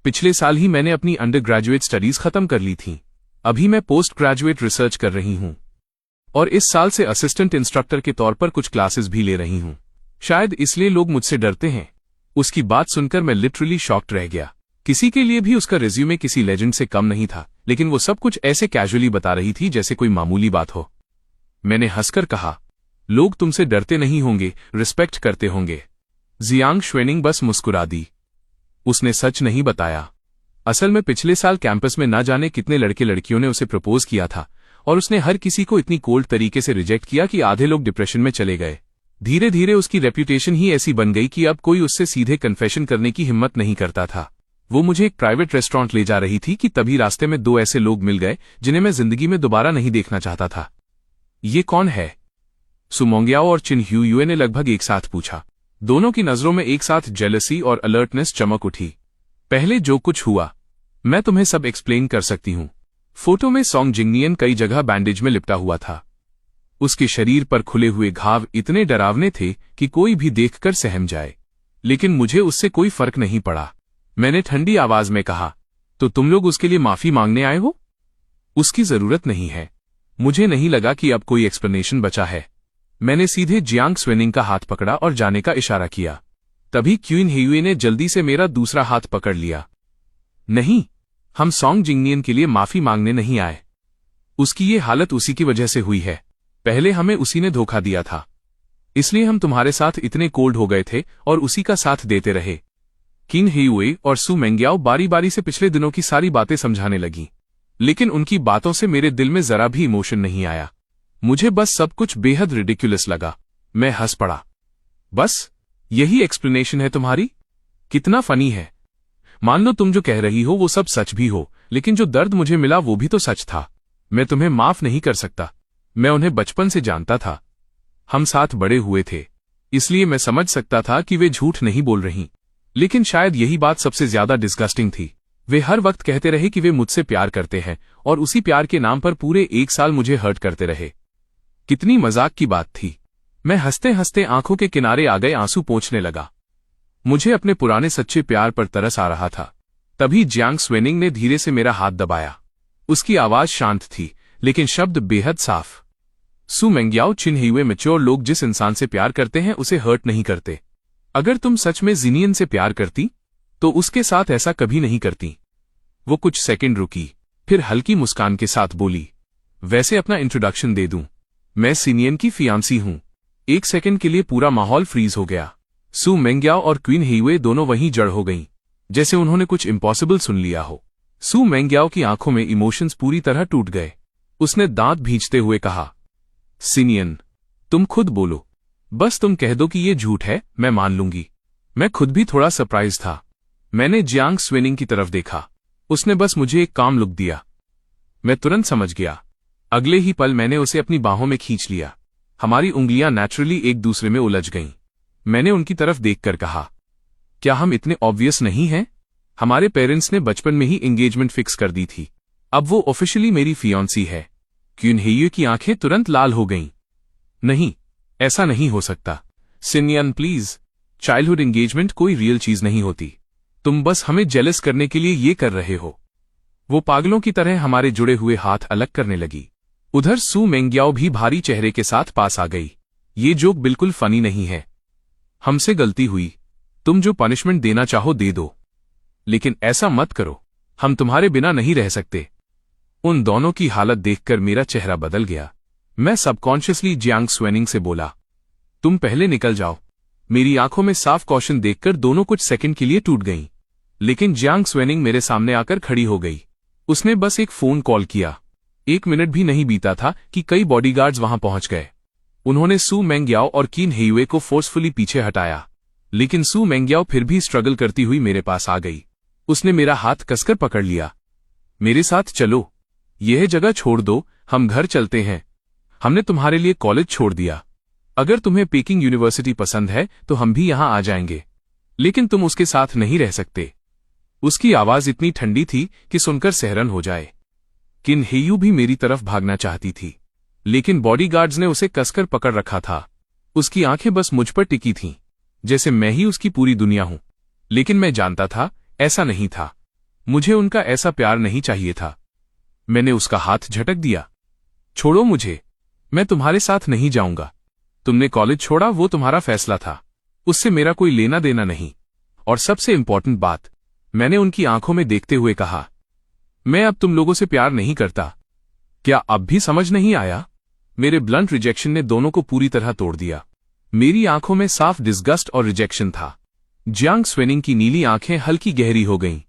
पिछले साल ही मैंने अपनी अंडर ग्रेजुएट स्टडीज खत्म कर ली थीं। अभी मैं पोस्ट ग्रेजुएट रिसर्च कर रही हूं और इस साल से असिस्टेंट इंस्ट्रक्टर के तौर पर कुछ क्लासेस भी ले रही हूं। शायद इसलिए लोग मुझसे डरते हैं। उसकी बात सुनकर मैं लिटरली शॉक्ड रह गया। किसी के लिए भी उसका रिज्यूमे किसी लेजेंड से कम नहीं था, लेकिन वो सब कुछ ऐसे कैजुअली बता रही थी जैसे कोई मामूली बात हो। मैंने हंसकर कहा, लोग तुमसे डरते नहीं होंगे, रिस्पेक्ट करते होंगे। जियांग श्वेनिंग बस मुस्कुरा दी। उसने सच नहीं बताया। असल में पिछले साल कैंपस में ना जाने कितने लड़के लड़कियों ने उसे प्रपोज किया था और उसने हर किसी को इतनी कोल्ड तरीके से रिजेक्ट किया कि आधे लोग डिप्रेशन में चले गए। धीरे धीरे उसकी रेप्यूटेशन ही ऐसी बन गई कि अब कोई उससे सीधे कन्फेशन करने की हिम्मत नहीं करता था। वो मुझे एक प्राइवेट रेस्टोरेंट ले जा रही थी कि तभी रास्ते में 2 ऐसे लोग मिल गए जिन्हें मैं जिंदगी में दोबारा नहीं देखना चाहता था। ये कौन है? सू मोंग्याओ और चिन ह्यूयुए ने लगभग एक साथ पूछा। दोनों की नजरों में एक साथ जेलसी और अलर्टनेस चमक उठी। पहले जो कुछ हुआ, मैं तुम्हें सब एक्सप्लेन कर सकती हूं। फोटो में सॉन्ग जिंगनियन कई जगह बैंडेज में लिपटा हुआ था। उसके शरीर पर खुले हुए घाव इतने डरावने थे कि कोई भी देखकर सहम जाए, लेकिन मुझे उससे कोई फर्क नहीं पड़ा। मैंने ठंडी आवाज में कहा, तो तुम लोग उसके लिए माफी मांगने आए हो? उसकी जरूरत नहीं है। मुझे नहीं लगा कि अब कोई एक्सप्लेनेशन बचा है। मैंने सीधे जियांग स्वेनिंग का हाथ पकड़ा और जाने का इशारा किया। तभी क्वीन हेयुए ने जल्दी से मेरा दूसरा हाथ पकड़ लिया। नहीं, हम सॉन्ग जिंगनियन के लिए माफी मांगने नहीं आए। उसकी ये हालत उसी की वजह से हुई है। पहले हमें उसी ने धोखा दिया था, इसलिए हम तुम्हारे साथ इतने कोल्ड हो गए थे और उसी का साथ देते रहे। किन हेयुए और सू मेंग्याओ बारी बारी से पिछले दिनों की सारी बातें समझाने लगी, लेकिन उनकी बातों से मेरे दिल में जरा भी इमोशन नहीं आया। मुझे बस सब कुछ बेहद रिडिकुलस लगा। मैं हंस पड़ा। बस यही एक्सप्लेनेशन है तुम्हारी? कितना फनी है। मान लो तुम जो कह रही हो वो सब सच भी हो, लेकिन जो दर्द मुझे मिला वो भी तो सच था। मैं तुम्हें माफ नहीं कर सकता। मैं उन्हें बचपन से जानता था, हम साथ बड़े हुए थे, इसलिए मैं समझ सकता था कि वे झूठ नहीं बोल रहीं। लेकिन शायद यही बात सबसे ज्यादा डिस्गस्टिंग थी। वे हर वक्त कहते रहे कि वे मुझसे प्यार करते हैं, और उसी प्यार के नाम पर पूरे 1 साल मुझे हर्ट करते रहे। कितनी मजाक की बात थी। मैं हंसते हंसते आंखों के किनारे आ गए आंसू पोंछने लगा। मुझे अपने पुराने सच्चे प्यार पर तरस आ रहा था। तभी जियांग स्वेनिंग ने धीरे से मेरा हाथ दबाया। उसकी आवाज शांत थी, लेकिन शब्द बेहद साफ। सू मेंग्याओ, चिन्हिए मैच्योर लोग जिस इंसान से प्यार करते हैं उसे हर्ट नहीं करते। अगर तुम सच में जिनियन से प्यार करती तो उसके साथ ऐसा कभी नहीं करती। वो कुछ सेकंड रुकी, फिर हल्की मुस्कान के साथ बोली, वैसे अपना इंट्रोडक्शन दे दूं, मैं सिनियन की फियांसी हूं। 1 सेकंड के लिए पूरा माहौल फ्रीज हो गया। सू मेंग्याओ और क्वीन हेयुए दोनों वहीं जड़ हो गईं, जैसे उन्होंने कुछ इम्पॉसिबल सुन लिया हो। सू मेंग्याओ की आंखों में इमोशंस पूरी तरह टूट गए। उसने दांत भींचते हुए कहा, सिनियन, तुम खुद बोलो। बस तुम कह दो कि ये झूठ है, मैं मान लूंगी। मैं खुद भी थोड़ा सरप्राइज था। मैंने जियांग स्वेनिंग की तरफ देखा। उसने बस मुझे एक काम लुक दिया। मैं तुरंत समझ गया। अगले ही पल मैंने उसे अपनी बाहों में खींच लिया। हमारी उंगलियां नेचुरली एक दूसरे में उलझ गईं। मैंने उनकी तरफ देखकर कहा, क्या हम इतने ऑब्वियस नहीं हैं? हमारे पेरेंट्स ने बचपन में ही एंगेजमेंट फिक्स कर दी थी। अब वो ऑफिशियली मेरी फियांसी है। क्वीन हेयुए की आंखें तुरंत लाल हो गईं। नहीं, ऐसा नहीं हो सकता। सिनियन प्लीज, चाइल्डहुड एंगेजमेंट कोई रियल चीज नहीं होती। तुम बस हमें जेलस करने के लिए ये कर रहे हो। वो पागलों की तरह हमारे जुड़े हुए हाथ अलग करने लगी। उधर सू मेंग्याओ भी भारी चेहरे के साथ पास आ गई। ये जोक बिल्कुल फनी नहीं है। हमसे गलती हुई। तुम जो पनिशमेंट देना चाहो दे दो, लेकिन ऐसा मत करो। हम तुम्हारे बिना नहीं रह सकते। उन दोनों की हालत देखकर मेरा चेहरा बदल गया। मैं सबकॉन्शियसली जियांग स्वेनिंग से बोला, तुम पहले निकल जाओ। मेरी आंखों में साफ कॉशन देखकर दोनों कुछ सेकंड के लिए टूट गईं। लेकिन जियांग स्वेनिंग मेरे सामने आकर खड़ी हो गई। उसने बस एक फोन कॉल किया। 1 मिनट भी नहीं बीता था कि कई बॉडीगार्ड्स वहां पहुंच गए। उन्होंने सू मेंग्याओ और किन हेयुए को फोर्सफुली पीछे हटाया, लेकिन सू मेंग्याओ फिर भी स्ट्रगल करती हुई मेरे पास आ गई। उसने मेरा हाथ कसकर पकड़ लिया। मेरे साथ चलो, यह जगह छोड़ दो, हम घर चलते हैं। हमने तुम्हारे लिए कॉलेज छोड़ दिया। अगर तुम्हें पेकिंग यूनिवर्सिटी पसंद है तो हम भी यहां आ जाएंगे, लेकिन तुम उसके साथ नहीं रह सकते। उसकी आवाज इतनी ठंडी थी कि सुनकर सहरन हो जाए। किन हेयू भी मेरी तरफ भागना चाहती थी, लेकिन बॉडीगार्ड्स ने उसे कसकर पकड़ रखा था। उसकी आंखें बस मुझ पर टिकी थीं, जैसे मैं ही उसकी पूरी दुनिया हूं। लेकिन मैं जानता था ऐसा नहीं था। मुझे उनका ऐसा प्यार नहीं चाहिए था। मैंने उसका हाथ झटक दिया। छोड़ो मुझे, मैं तुम्हारे साथ नहीं जाऊंगा। तुमने कॉलेज छोड़ा, वो तुम्हारा फैसला था, उससे मेरा कोई लेना देना नहीं। और सबसे इंपॉर्टेंट बात, मैंने उनकी आंखों में देखते हुए कहा, मैं अब तुम लोगों से प्यार नहीं करता। क्या अब भी समझ नहीं आया? मेरे ब्लंट रिजेक्शन ने दोनों को पूरी तरह तोड़ दिया। मेरी आंखों में साफ डिस्गस्ट और रिजेक्शन था। जियांग स्वेनिंग की नीली आंखें हल्की गहरी हो गईं।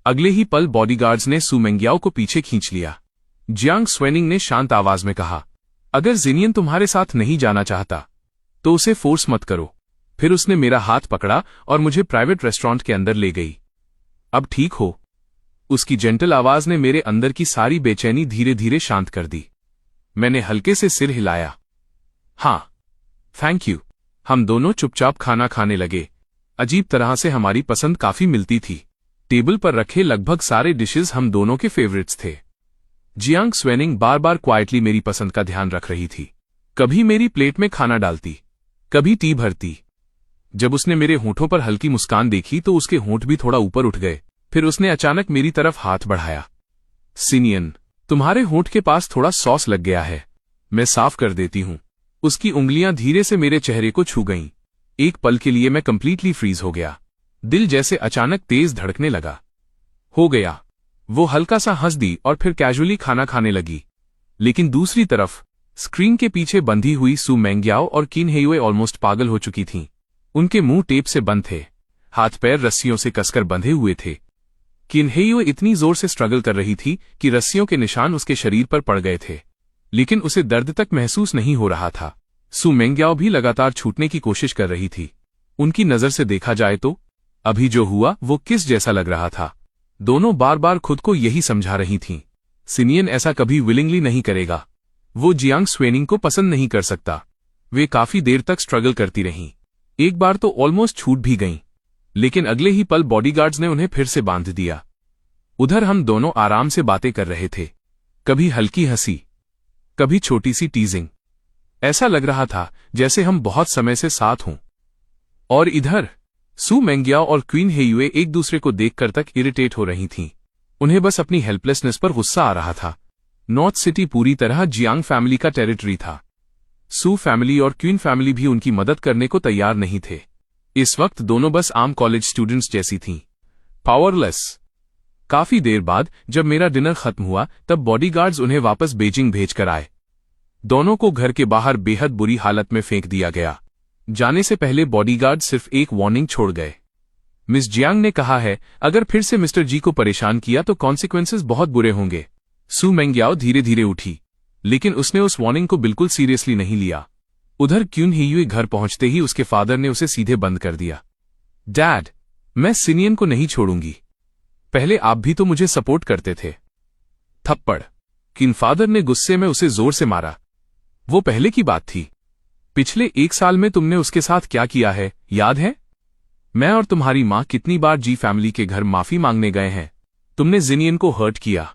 अगले ही पल बॉडीगार्ड्स ने सू मेंग्याओ को पीछे खींच लिया। जियांग स्वेनिंग ने शांत आवाज में कहा, अगर जिनियन तुम्हारे साथ नहीं जाना चाहता तो उसे फोर्स मत करो। फिर उसने मेरा हाथ पकड़ा और मुझे प्राइवेट रेस्टोरेंट के अंदर ले गई। अब ठीक हो? उसकी जेंटल आवाज ने मेरे अंदर की सारी बेचैनी धीरे धीरे शांत कर दी। मैंने हल्के से सिर हिलाया। हां, थैंक यू। हम दोनों चुपचाप खाना खाने लगे। अजीब तरह से हमारी पसंद काफी मिलती थी। टेबल पर रखे लगभग सारे डिशेस हम दोनों के फेवरेट्स थे। जियांग स्वेनिंग बार बार क्वाइटली मेरी पसंद का ध्यान रख रही थी। कभी मेरी प्लेट में खाना डालती, कभी टी भरती। जब उसने मेरे होंठों पर हल्की मुस्कान देखी तो उसके होंठ भी थोड़ा ऊपर उठ गए। फिर उसने अचानक मेरी तरफ हाथ बढ़ाया। सिनियन, तुम्हारे होंठ के पास थोड़ा सॉस लग गया है, मैं साफ कर देती हूं। उसकी उंगलियां धीरे से मेरे चेहरे को छू गईं। एक पल के लिए मैं कंप्लीटली फ्रीज हो गया। दिल जैसे अचानक तेज धड़कने लगा। हो गया। वो हल्का सा हंस दी और फिर कैजुअली खाना खाने लगी। लेकिन दूसरी तरफ स्क्रीन के पीछे बंधी हुई सू मेंग्याओ और किन हेयुए ऑलमोस्ट पागल हो चुकी थीं। उनके मुंह टेप से बंद थे, हाथ पैर रस्सियों से कसकर बंधे हुए थे। किन हेयुए इतनी जोर से स्ट्रगल कर रही थी कि रस्सियों के निशान उसके शरीर पर पड़ गए थे, लेकिन उसे दर्द तक महसूस नहीं हो रहा था। सु मेंग्याओ भी लगातार छूटने की कोशिश कर रही थी। उनकी नजर से देखा जाए तो अभी जो हुआ वो किस जैसा लग रहा था। दोनों बार बार खुद को यही समझा रही थीं, सिनियन ऐसा कभी विलिंगली नहीं करेगा। वो जियांग स्वेनिंग को पसंद नहीं कर सकता। वे काफी देर तक स्ट्रगल करती रहीं। एक बार तो ऑलमोस्ट छूट भी गईं, लेकिन अगले ही पल बॉडीगार्ड्स ने उन्हें फिर से बांध दिया। उधर हम दोनों आराम से बातें कर रहे थे, कभी हल्की हंसी, कभी छोटी सी टीजिंग। ऐसा लग रहा था जैसे हम बहुत समय से साथ हों। और इधर सु मेंग्याओ और क्वीन हेयुए एक दूसरे को देखकर तक इरिटेट हो रही थीं। उन्हें बस अपनी हेल्पलेसनेस पर गुस्सा आ रहा था। नॉर्थ सिटी पूरी तरह जियांग फैमिली का टेरिटरी था। सु फैमिली और क्वीन फैमिली भी उनकी मदद करने को तैयार नहीं थे। इस वक्त दोनों बस आम कॉलेज स्टूडेंट्स जैसी थीं, पावरलेस। काफी देर बाद जब मेरा डिनर खत्म हुआ तब बॉडीगार्ड्स उन्हें वापस बीजिंग भेजकर आए। दोनों को घर के बाहर बेहद बुरी हालत में फेंक दिया गया। जाने से पहले बॉडीगार्ड सिर्फ एक वार्निंग छोड़ गए। मिस जियांग ने कहा है, अगर फिर से मिस्टर जी को परेशान किया तो कॉन्सिक्वेंसेस बहुत बुरे होंगे। सु मेंग्याओ धीरे धीरे उठी, लेकिन उसने उस वार्निंग को बिल्कुल सीरियसली नहीं लिया। उधर क्यून हेयुए घर पहुंचते ही उसके फादर ने उसे सीधे बंद कर दिया। डैड, मैं सिनियन को नहीं छोड़ूंगी। पहले आप भी तो मुझे सपोर्ट करते थे। थप्पड़। किन फादर ने गुस्से में उसे जोर से मारा। वो पहले की बात थी। पिछले 1 साल में तुमने उसके साथ क्या किया है, याद है? मैं और तुम्हारी मां कितनी बार जी फैमिली के घर माफी मांगने गए हैं। तुमने जिनियन को हर्ट किया,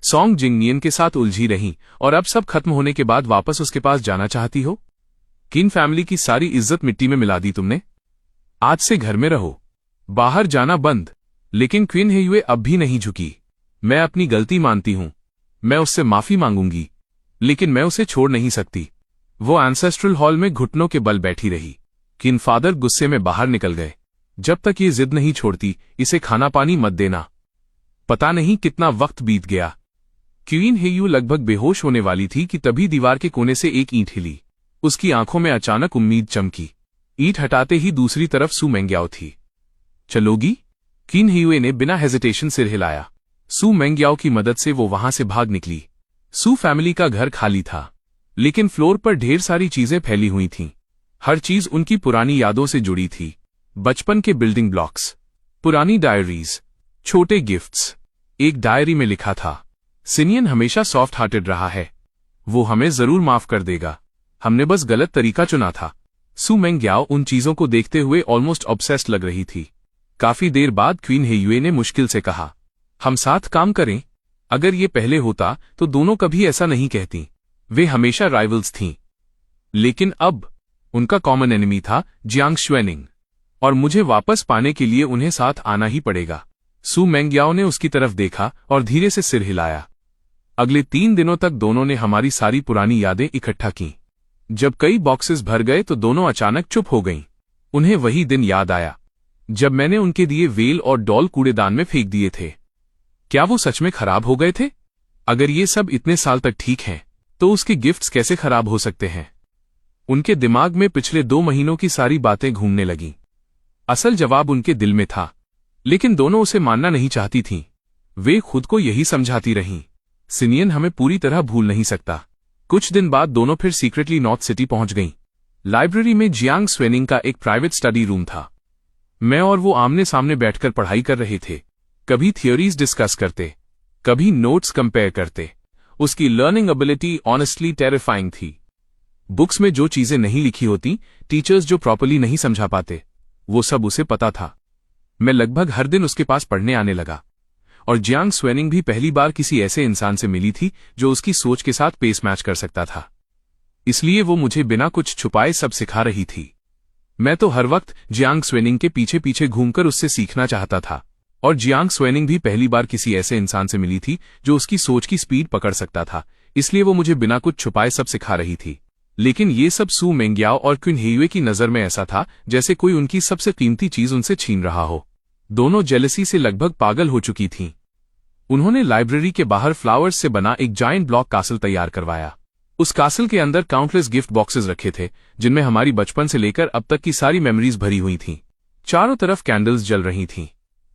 सॉन्ग जिंगनियन के साथ उलझी रही, और अब सब खत्म होने के बाद वापस उसके पास जाना चाहती हो? किन फैमिली की सारी इज्जत मिट्टी में मिला दी तुमने। आज से घर में रहो, बाहर जाना बंद। लेकिन क्वीन हेयुए अब भी नहीं झुकी। मैं अपनी गलती मानती हूं, मैं उससे माफी मांगूंगी, लेकिन मैं उसे छोड़ नहीं सकती। वो एंसेस्ट्रल हॉल में घुटनों के बल बैठी रही। किन फादर गुस्से में बाहर निकल गए। जब तक ये जिद नहीं छोड़ती, इसे खाना पानी मत देना। पता नहीं कितना वक्त बीत गया। क्वीन हेयू लगभग बेहोश होने वाली थी कि तभी दीवार के कोने से एक ईंट हिली। उसकी आंखों में अचानक उम्मीद चमकी। ईंट हटाते ही दूसरी तरफ सु मेंग्याओ थी। चलोगी? किन हेयुए ने बिना हेजिटेशन सिर हिलाया। सु मेंग्याओ की मदद से वो वहां से भाग निकली। सु फैमिली का घर खाली था, लेकिन फ्लोर पर ढेर सारी चीजें फैली हुई थीं। हर चीज उनकी पुरानी यादों से जुड़ी थी। बचपन के बिल्डिंग ब्लॉक्स, पुरानी डायरीज, छोटे गिफ्ट्स। एक डायरी में लिखा था, सिनियन हमेशा सॉफ्ट हार्टेड रहा है, वो हमें जरूर माफ कर देगा, हमने बस गलत तरीका चुना था। सु मेंग्याओ उन चीजों को देखते हुए ऑलमोस्ट ऑब्सेस्ड लग रही थी। काफी देर बाद क्वीन हेयुए ने मुश्किल से कहा, हम साथ काम करें? अगर ये पहले होता तो दोनों कभी ऐसा नहीं कहती। वे हमेशा राइवल्स थीं, लेकिन अब उनका कॉमन एनिमी था जियांग स्वेनिंग, और मुझे वापस पाने के लिए उन्हें साथ आना ही पड़ेगा। सु मेंग्याओ ने उसकी तरफ देखा और धीरे से सिर हिलाया। अगले 3 दिनों तक दोनों ने हमारी सारी पुरानी यादें इकट्ठा कीं। जब कई बॉक्सेस भर गए तो दोनों अचानक चुप हो गईं। उन्हें वही दिन याद आया जब मैंने उनके दिए वेल और डॉल कूड़ेदान में फेंक दिए थे। क्या वो सच में खराब हो गए थे? अगर ये सब इतने साल तक ठीक हैं, तो उसके गिफ्ट्स कैसे खराब हो सकते हैं? उनके दिमाग में पिछले 2 महीनों की सारी बातें घूमने लगीं। असल जवाब उनके दिल में था, लेकिन दोनों उसे मानना नहीं चाहती थीं। वे खुद को यही समझाती रहीं, सिनियन हमें पूरी तरह भूल नहीं सकता। कुछ दिन बाद दोनों फिर सीक्रेटली नॉर्थ सिटी पहुंच गईं। लाइब्रेरी में जियांग स्वेनिंग का एक प्राइवेट स्टडी रूम था। मैं और वो आमने सामने बैठकर पढ़ाई कर रहे थे। कभी थियोरीज डिस्कस करते, कभी नोट्स कंपेयर करते। उसकी लर्निंग एबिलिटी ऑनेस्टली टेरिफाइंग थी। बुक्स में जो चीजें नहीं लिखी होती, टीचर्स जो प्रॉपर्ली नहीं समझा पाते, वो सब उसे पता था। मैं लगभग हर दिन उसके पास पढ़ने आने लगा, और जियांग स्वेनिंग भी पहली बार किसी ऐसे इंसान से मिली थी जो उसकी सोच के साथ पेस मैच कर सकता था। इसलिए वो मुझे बिना कुछ छुपाए सब सिखा रही थी। मैं तो हर वक्त जियांग स्वेनिंग के पीछे पीछे घूमकर उससे सीखना चाहता था, और जियांग स्वेनिंग भी पहली बार किसी ऐसे इंसान से मिली थी जो उसकी सोच की स्पीड पकड़ सकता था। इसलिए वो मुझे बिना कुछ छुपाए सब सिखा रही थी। लेकिन ये सब सु मेंग्याओ और क्वीन हेयुए की नजर में ऐसा था जैसे कोई उनकी सबसे कीमती चीज उनसे छीन रहा हो। दोनों जेलसी से लगभग पागल हो चुकी थीं। उन्होंने लाइब्रेरी के बाहर फ्लावर्स से बना एक जायंट ब्लॉक कासल तैयार करवाया। उस कासल के अंदर काउंटलेस गिफ्ट बॉक्सेस रखे थे, जिनमें हमारी बचपन से लेकर अब तक की सारी मेमोरीज भरी हुई थीं। चारों तरफ कैंडल्स जल रही थीं।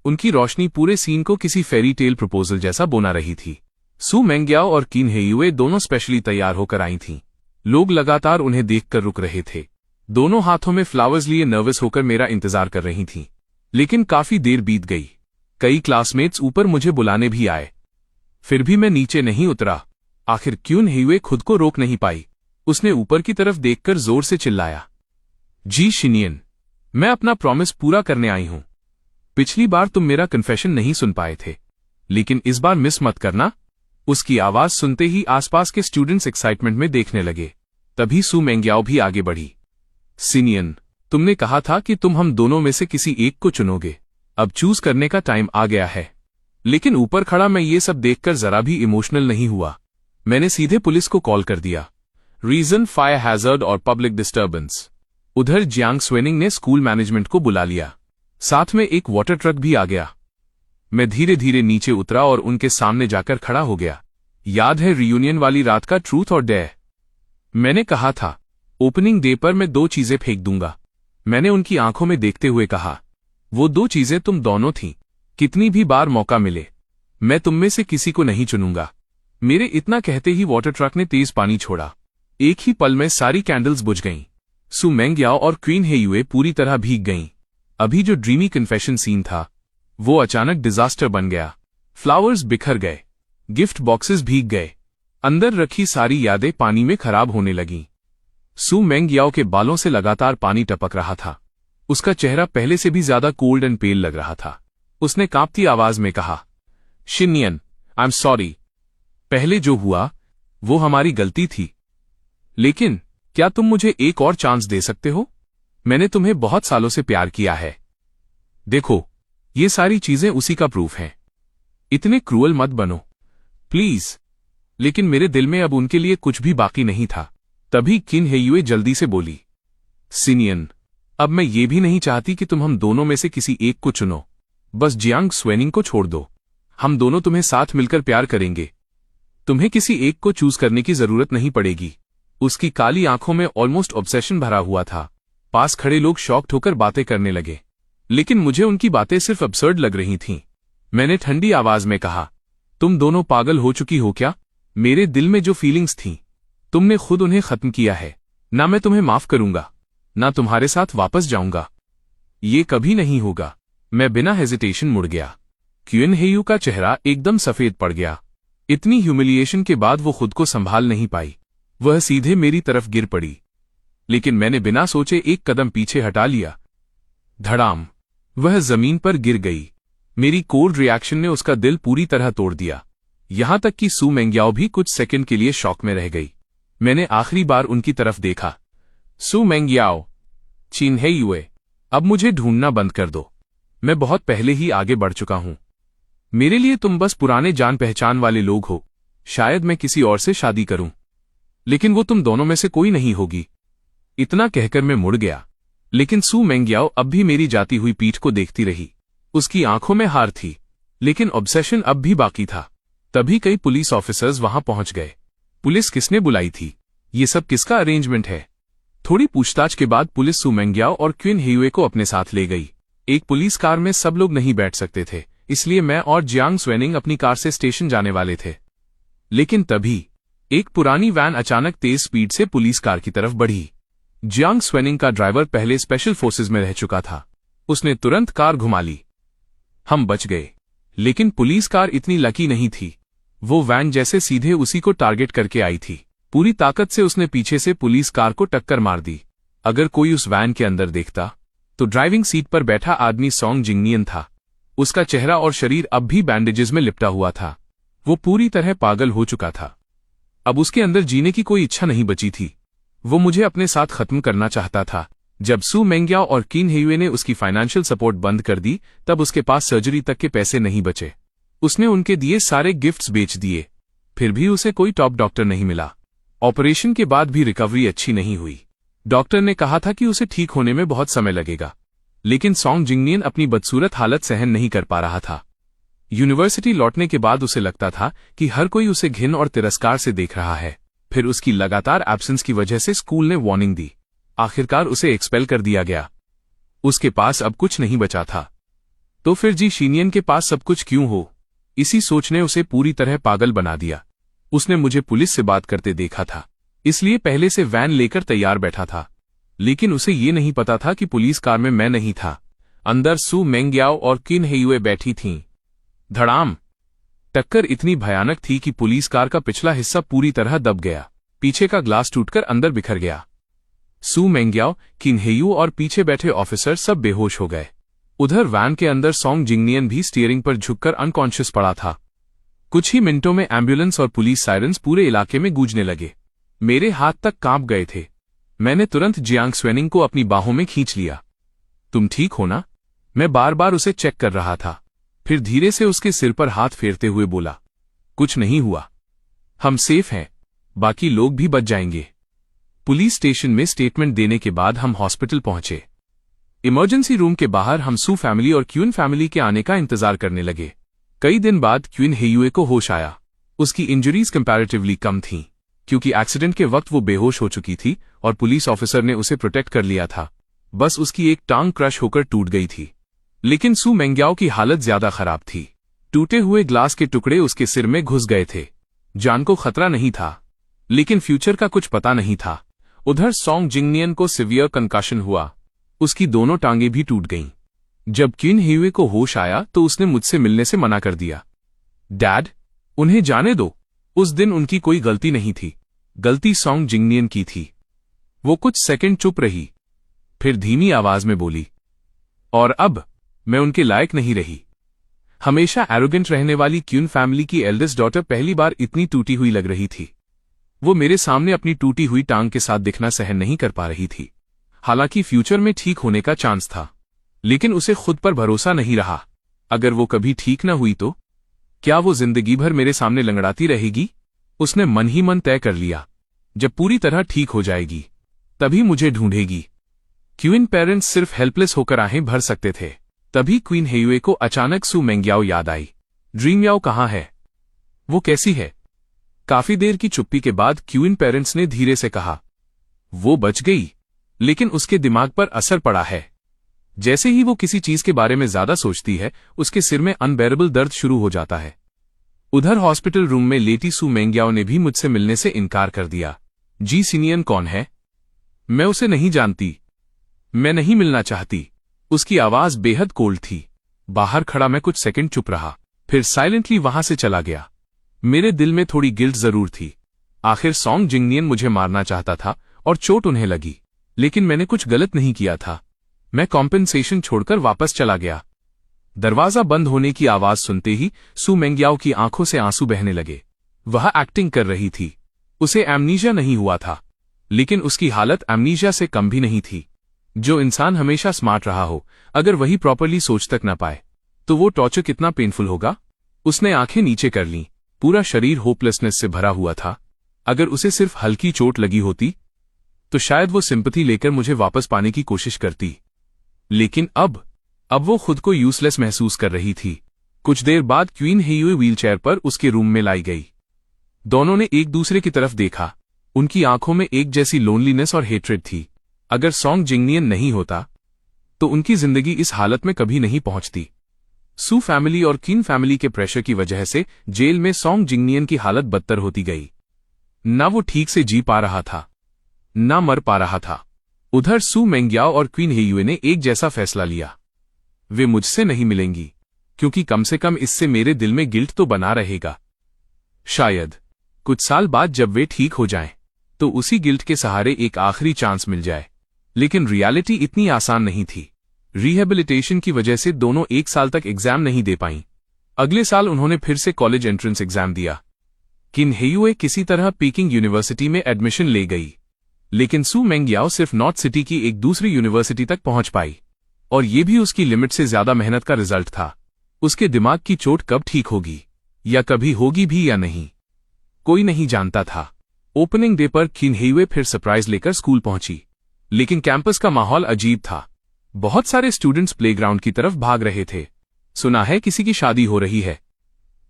उनकी रोशनी पूरे सीन को किसी फेरी टेल प्रपोजल जैसा बोना रही थी। सू मेंग्याओ और किन हेयुए दोनों स्पेशली तैयार होकर आई थीं। लोग लगातार उन्हें देखकर रुक रहे थे। दोनों हाथों में फ्लावर्स लिए नर्वस होकर मेरा इंतजार कर रही थीं। लेकिन काफी देर बीत गई। कई क्लासमेट्स ऊपर मुझे बुलाने भी आए, फिर भी मैं नीचे नहीं उतरा। आखिर क्यून हेयुए खुद को रोक नहीं पाई। उसने ऊपर की तरफ देखकर जोर से चिल्लाया, जी शिनियन, मैं अपना प्रॉमिस पूरा करने आई हूं। पिछली बार तुम मेरा कन्फेशन नहीं सुन पाए थे, लेकिन इस बार मिस मत करना। उसकी आवाज सुनते ही आसपास के स्टूडेंट्स एक्साइटमेंट में देखने लगे। तभी सू मेंग्याओ भी आगे बढ़ी। सिनियन, तुमने कहा था कि तुम हम दोनों में से किसी एक को चुनोगे। अब चूज करने का टाइम आ गया है। लेकिन ऊपर खड़ा मैं ये सब देखकर जरा भी इमोशनल नहीं हुआ। मैंने सीधे पुलिस को कॉल कर दिया। रीजन फायर हैजर्ड और पब्लिक डिस्टर्बेंस। उधर जियांग स्वेनिंग ने स्कूल मैनेजमेंट को बुला लिया। साथ में एक वाटर ट्रक भी आ गया। मैं धीरे धीरे नीचे उतरा और उनके सामने जाकर खड़ा हो गया। याद है रियूनियन वाली रात का ट्रूथ और डेयर? मैंने कहा था ओपनिंग डे पर मैं 2 चीजें फेंक दूंगा। मैंने उनकी आंखों में देखते हुए कहा, वो 2 चीजें तुम दोनों थीं। कितनी भी बार मौका मिले मैं तुम में से किसी को नहीं चुनूंगा। मेरे इतना कहते ही वाटर ट्रक ने तेज पानी छोड़ा। एक ही पल में सारी कैंडल्स बुझ गईं। सू मेंग्याओ और क्वीन हेयुए पूरी तरह भीग गईं। अभी जो ड्रीमी कन्फेशन सीन था वो अचानक डिजास्टर बन गया। फ्लावर्स बिखर गए, गिफ्ट बॉक्सेस भीग गए, अंदर रखी सारी यादें पानी में खराब होने लगीं। सू मेंग्याओ के बालों से लगातार पानी टपक रहा था। उसका चेहरा पहले से भी ज्यादा कोल्ड एंड पेल लग रहा था। उसने कांपती आवाज में कहा, शिनियन, आई एम सॉरी। पहले जो हुआ वो हमारी गलती थी, लेकिन क्या तुम मुझे एक और चांस दे सकते हो? मैंने तुम्हें बहुत सालों से प्यार किया है। देखो, ये सारी चीजें उसी का प्रूफ हैं। इतने क्रूअल मत बनो प्लीज। लेकिन मेरे दिल में अब उनके लिए कुछ भी बाकी नहीं था। तभी किन हेयुए जल्दी से बोली, सिनियन, अब मैं ये भी नहीं चाहती कि तुम हम दोनों में से किसी एक को चुनो। बस जियांग स्वेनिंग को छोड़ दो। हम दोनों तुम्हें साथ मिलकर प्यार करेंगे। तुम्हें किसी एक को चूज करने की जरूरत नहीं पड़ेगी। उसकी काली आंखों में ऑलमोस्ट ऑब्सेशन भरा हुआ था। पास खड़े लोग शॉक्ड होकर बातें करने लगे, लेकिन मुझे उनकी बातें सिर्फ अब्सर्ड लग रही थीं। मैंने ठंडी आवाज में कहा, तुम दोनों पागल हो चुकी हो क्या? मेरे दिल में जो फीलिंग्स थीं तुमने खुद उन्हें खत्म किया है। ना मैं तुम्हें माफ करूंगा, ना तुम्हारे साथ वापस जाऊंगा। ये कभी नहीं होगा। मैं बिना हेजिटेशन मुड़ गया। क्यून हेयू का चेहरा एकदम सफेद पड़ गया। इतनी ह्यूमिलिएशन के बाद वो खुद को संभाल नहीं पाई। वह सीधे मेरी तरफ गिर पड़ी, लेकिन मैंने बिना सोचे एक कदम पीछे हटा लिया। धड़ाम, वह जमीन पर गिर गई। मेरी कोल्ड रिएक्शन ने उसका दिल पूरी तरह तोड़ दिया। यहां तक कि सू मेंग्याओ भी कुछ सेकंड के लिए शॉक में रह गई। मैंने आखिरी बार उनकी तरफ देखा। सू मेंग्याओ, चिन हेयुए, अब मुझे ढूंढना बंद कर दो। मैं बहुत पहले ही आगे बढ़ चुका हूं। मेरे लिए तुम बस पुराने जान पहचान वाले लोग हो। शायद मैं किसी और से शादी करूं, लेकिन वो तुम दोनों में से कोई नहीं होगी। इतना कहकर मैं मुड़ गया, लेकिन सू मेंग्याओ अब भी मेरी जाती हुई पीठ को देखती रही। उसकी आंखों में हार थी, लेकिन ऑब्सेशन अब भी बाकी था। तभी कई पुलिस ऑफिसर्स वहां पहुंच गए। पुलिस किसने बुलाई थी? ये सब किसका अरेंजमेंट है? थोड़ी पूछताछ के बाद पुलिस सू मेंग्याओ और क्वीन हेयुए को अपने साथ ले गई। एक पुलिस कार में सब लोग नहीं बैठ सकते थे, इसलिए मैं और जियांग स्वेनिंग अपनी कार से स्टेशन जाने वाले थे। लेकिन तभी एक पुरानी वैन अचानक तेज स्पीड से पुलिस कार की तरफ बढ़ी। जियांग स्वेनिंग का ड्राइवर पहले स्पेशल फोर्सेज में रह चुका था। उसने तुरंत कार घुमा ली। हम बच गए, लेकिन पुलिस कार इतनी लकी नहीं थी। वो वैन जैसे सीधे उसी को टारगेट करके आई थी। पूरी ताकत से उसने पीछे से पुलिस कार को टक्कर मार दी। अगर कोई उस वैन के अंदर देखता तो ड्राइविंग सीट पर बैठा आदमी सॉन्ग जिंगनियन था। उसका चेहरा और शरीर अब भी बैंडेजेस में लिपटा हुआ था। वो पूरी तरह पागल हो चुका था। अब उसके अंदर जीने की कोई इच्छा नहीं बची थी। वो मुझे अपने साथ खत्म करना चाहता था। जब सू मेंग्याओ और किन हेयुए ने उसकी फाइनेंशियल सपोर्ट बंद कर दी, तब उसके पास सर्जरी तक के पैसे नहीं बचे। उसने उनके दिए सारे गिफ्ट्स बेच दिए। फिर भी उसे कोई टॉप डॉक्टर नहीं मिला। ऑपरेशन के बाद भी रिकवरी अच्छी नहीं हुई। डॉक्टर ने कहा था कि उसे ठीक होने में बहुत समय लगेगा, लेकिन सॉन्ग जिंगनियन अपनी बदसूरत हालत सहन नहीं कर पा रहा था। यूनिवर्सिटी लौटने के बाद उसे लगता था कि हर कोई उसे घिन और तिरस्कार से देख रहा है। फिर उसकी लगातार एब्सेंस की वजह से स्कूल ने वार्निंग दी। आखिरकार उसे एक्सपेल कर दिया गया। उसके पास अब कुछ नहीं बचा था। तो फिर जी शीनियन के पास सब कुछ क्यों हो? इसी सोच ने उसे पूरी तरह पागल बना दिया। उसने मुझे पुलिस से बात करते देखा था, इसलिए पहले से वैन लेकर तैयार बैठा था। लेकिन उसे ये नहीं पता था कि पुलिस कार में मैं नहीं था। अंदर सू मेंग्याओ और किन हेयुए बैठी थीं। धड़ाम! टक्कर इतनी भयानक थी कि पुलिस कार का पिछला हिस्सा पूरी तरह दब गया। पीछे का ग्लास टूटकर अंदर बिखर गया। सू मेंग्याओ, किन हेयू और पीछे बैठे ऑफिसर सब बेहोश हो गए। उधर वैन के अंदर सॉन्ग जिंगनियन भी स्टीयरिंग पर झुककर अनकॉन्शियस पड़ा था। कुछ ही मिनटों में एम्बुलेंस और पुलिस सायरन्स पूरे इलाके में गूंजने लगे। मेरे हाथ तक कांप गए थे। मैंने तुरंत जियांग स्वेनिंग को अपनी बाहों में खींच लिया। तुम ठीक हो ना? मैं बार बार उसे चेक कर रहा था। फिर धीरे से उसके सिर पर हाथ फेरते हुए बोला, कुछ नहीं हुआ, हम सेफ हैं, बाकी लोग भी बच जाएंगे। पुलिस स्टेशन में स्टेटमेंट देने के बाद हम हॉस्पिटल पहुंचे। इमरजेंसी रूम के बाहर हम सू फैमिली और क्यून फैमिली के आने का इंतजार करने लगे। कई दिन बाद क्यून हेयुए को होश आया। उसकी इंजरीज कंपैरेटिवली कम थीं, क्योंकि एक्सीडेंट के वक्त वो बेहोश हो चुकी थी और पुलिस ऑफिसर ने उसे प्रोटेक्ट कर लिया था। बस उसकी एक टांग क्रश होकर टूट गई थी। लेकिन सू मेंग्याओ की हालत ज्यादा खराब थी। टूटे हुए ग्लास के टुकड़े उसके सिर में घुस गए थे। जान को खतरा नहीं था, लेकिन फ्यूचर का कुछ पता नहीं था। उधर सॉन्ग जिंगनियन को सिवियर कंकाशन हुआ। उसकी दोनों टांगें भी टूट गईं। जब किन हेयुए को होश आया तो उसने मुझसे मिलने से मना कर दिया। डैड, उन्हें जाने दो। उस दिन उनकी कोई गलती नहीं थी। गलती सॉन्ग जिंगनियन की थी। वो कुछ सेकंड चुप रही, फिर धीमी आवाज में बोली, और अब मैं उनके लायक नहीं रही। हमेशा एरोगेंट रहने वाली क्यून फैमिली की एल्डेस्ट डॉटर पहली बार इतनी टूटी हुई लग रही थी। वो मेरे सामने अपनी टूटी हुई टांग के साथ दिखना सहन नहीं कर पा रही थी। हालांकि फ्यूचर में ठीक होने का चांस था, लेकिन उसे खुद पर भरोसा नहीं रहा। अगर वो कभी ठीक न हुई तो क्या वो जिंदगी भर मेरे सामने लंगड़ाती रहेगी? उसने मन ही मन तय कर लिया, जब पूरी तरह ठीक हो जाएगी तभी मुझे ढूंढेगी। क्वीन पेरेंट्स सिर्फ हेल्पलेस होकर आहें भर सकते थे। तभी क्वीन हेयुए को अचानक सू मेंग्याओ याद आई। ड्रीम याओ कहाँ है? वो कैसी है? काफी देर की चुप्पी के बाद क्वीन पेरेंट्स ने धीरे से कहा, वो बच गई, लेकिन उसके दिमाग पर असर पड़ा है। जैसे ही वो किसी चीज के बारे में ज्यादा सोचती है, उसके सिर में अनबेरेबल दर्द शुरू हो जाता है। उधर हॉस्पिटल रूम में लेटी सू मेंग्याओ ने भी मुझसे मिलने से इनकार कर दिया। जी सिनियन कौन है? मैं उसे नहीं जानती। मैं नहीं मिलना चाहती। उसकी आवाज बेहद कोल्ड थी। बाहर खड़ा मैं कुछ सेकंड चुप रहा, फिर साइलेंटली वहां से चला गया। मेरे दिल में थोड़ी गिल्ट जरूर थी। आखिर सॉन्ग जिंगनियन मुझे मारना चाहता था और चोट उन्हें लगी, लेकिन मैंने कुछ गलत नहीं किया था। मैं कॉम्पेंसेशन छोड़कर वापस चला गया। दरवाजा बंद होने की आवाज सुनते ही सू मेंग्याओ की आंखों से आंसू बहने लगे। वह एक्टिंग कर रही थी। उसे एमनीशिया नहीं हुआ था, लेकिन उसकी हालत एमनीशिया से कम भी नहीं थी। जो इंसान हमेशा स्मार्ट रहा हो, अगर वही प्रॉपरली सोच तक न पाए तो वो टॉर्चर कितना पेनफुल होगा। उसने आंखें नीचे कर लीं। पूरा शरीर होपलेसनेस से भरा हुआ था। अगर उसे सिर्फ हल्की चोट लगी होती तो शायद वो सिंपैथी लेकर मुझे वापस पाने की कोशिश करती, लेकिन अब वो खुद को यूजलेस महसूस कर रही थी। कुछ देर बाद क्वीन हेयुए व्हीलचेयर पर उसके रूम में लाई गई। दोनों ने एक दूसरे की तरफ देखा। उनकी आंखों में एक जैसी लोनलीनेस और हेट्रेड थी। अगर सॉन्ग जिंगनियन नहीं होता तो उनकी जिंदगी इस हालत में कभी नहीं पहुंचती। सू फैमिली और किन फैमिली के प्रेशर की वजह से जेल में सॉन्ग जिंगनियन की हालत बदतर होती गई। ना वो ठीक से जी पा रहा था, ना मर पा रहा था। उधर सू मेंग्याओ और क्वीन हेयुए ने एक जैसा फैसला लिया। वे मुझसे नहीं मिलेंगी, क्योंकि कम से कम इससे मेरे दिल में गिल्ट तो बना रहेगा। शायद कुछ साल बाद जब वे ठीक हो जाएं, तो उसी गिल्ट के सहारे एक आखिरी चांस मिल जाए। लेकिन रियलिटी इतनी आसान नहीं थी। रिहेबिलिटेशन की वजह से दोनों एक साल तक एग्जाम नहीं दे पाईं। अगले साल उन्होंने फिर से कॉलेज एंट्रेंस एग्जाम दिया। किन हेयुए किसी तरह पीकिंग यूनिवर्सिटी में एडमिशन ले गई, लेकिन सू मेंग्याओ सिर्फ नॉर्थ सिटी की एक दूसरी यूनिवर्सिटी तक पहुंच पाई, और ये भी उसकी लिमिट से ज्यादा मेहनत का रिजल्ट था। उसके दिमाग की चोट कब ठीक होगी, या कभी होगी भी या नहीं, कोई नहीं जानता था। ओपनिंग डे पर किन हेयुए फिर सरप्राइज लेकर स्कूल पहुंची, लेकिन कैंपस का माहौल अजीब था। बहुत सारे स्टूडेंट्स प्लेग्राउंड की तरफ भाग रहे थे। सुना है किसी की शादी हो रही है।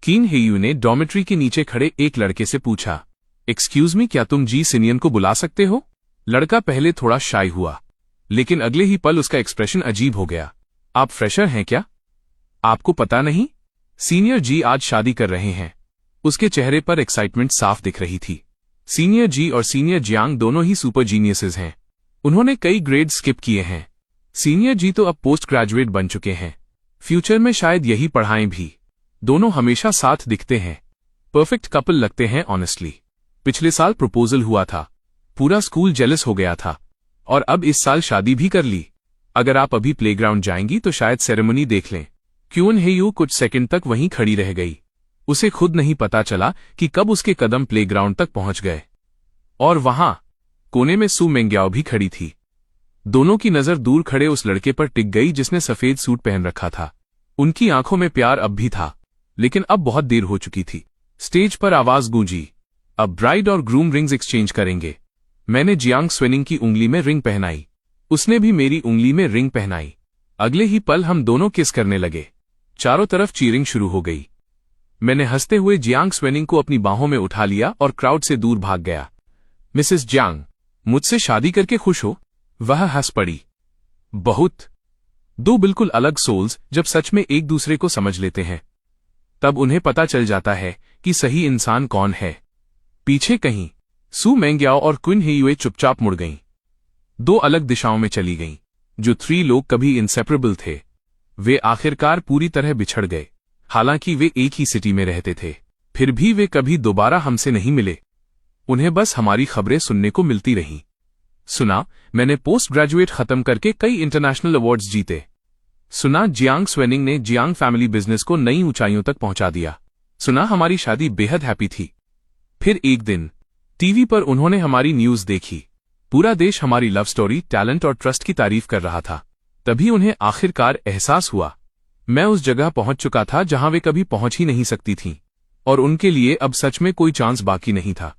किन हेयुए ने डॉर्मेट्री के नीचे खड़े एक लड़के से पूछा, एक्सक्यूज मी, क्या तुम जी सिनियन को बुला सकते हो? लड़का पहले थोड़ा शाय हुआ, लेकिन अगले ही पल उसका एक्सप्रेशन अजीब हो गया। आप फ्रेशर हैं क्या? आपको पता नहीं? सीनियर जी आज शादी कर रहे हैं। उसके चेहरे पर एक्साइटमेंट साफ दिख रही थी। सीनियर जी और सीनियर जियांग दोनों ही सुपर जीनियसेस हैं। उन्होंने कई ग्रेड स्किप किए हैं। सीनियर जी तो अब पोस्ट ग्रेजुएट बन चुके हैं। फ्यूचर में शायद यही पढ़ाएं भी। दोनों हमेशा साथ दिखते हैं। परफेक्ट कपल लगते हैं ऑनेस्टली। पिछले साल प्रपोजल हुआ था। पूरा स्कूल जेलस हो गया था। और अब इस साल शादी भी कर ली। अगर आप अभी प्लेग्राउंड जाएंगी तो शायद सेरेमनी देख लें। क्यून हेयू कुछ सेकंड तक वहीं खड़ी रह गई। उसे खुद नहीं पता चला कि कब उसके कदम प्लेग्राउंड तक पहुंच गए। और वहां कोने में सू मेंग्याओ भी खड़ी थी। दोनों की नजर दूर खड़े उस लड़के पर टिक गई जिसने सफेद सूट पहन रखा था। उनकी आंखों में प्यार अब भी था, लेकिन अब बहुत देर हो चुकी थी। स्टेज पर आवाज गूंजी, अब ब्राइड और ग्रूम रिंग्स एक्सचेंज करेंगे। मैंने जियांग स्वेनिंग की उंगली में रिंग पहनाई। उसने भी मेरी उंगली में रिंग पहनाई। अगले ही पल हम दोनों किस करने लगे। चारों तरफ चीयरिंग शुरू हो गई। मैंने हंसते हुए जियांग स्वेनिंग को अपनी बाहों में उठा लिया और क्राउड से दूर भाग गया। मिसेस जियांग, मुझसे शादी करके खुश हो? वह हंस पड़ी। बहुत। दो बिल्कुल अलग सोल्स जब सच में एक दूसरे को समझ लेते हैं, तब उन्हें पता चल जाता है कि सही इंसान कौन है। पीछे कहीं सू मेंग्याओ और क्विन हेयुए चुपचाप मुड़ गईं। दो अलग दिशाओं में चली गईं। जो थ्री लोग कभी इंसेपरेबल थे, वे आखिरकार पूरी तरह बिछड़ गए। हालांकि वे एक ही सिटी में रहते थे, फिर भी वे कभी दोबारा हमसे नहीं मिले। उन्हें बस हमारी खबरें सुनने को मिलती रहीं। सुना, मैंने पोस्ट ग्रेजुएट खत्म करके कई इंटरनेशनल अवार्ड्स जीते। सुना, जियांग स्वेनिंग ने जियांग फैमिली बिजनेस को नई ऊंचाइयों तक पहुंचा दिया। सुना, हमारी शादी बेहद हैप्पी थी। फिर एक दिन टीवी पर उन्होंने हमारी न्यूज देखी। पूरा देश हमारी लव स्टोरी, टैलेंट और ट्रस्ट की तारीफ कर रहा था। तभी उन्हें आखिरकार एहसास हुआ, मैं उस जगह पहुंच चुका था जहां वे कभी पहुंच ही नहीं सकती थीं, और उनके लिए अब सच में कोई चांस बाकी नहीं था।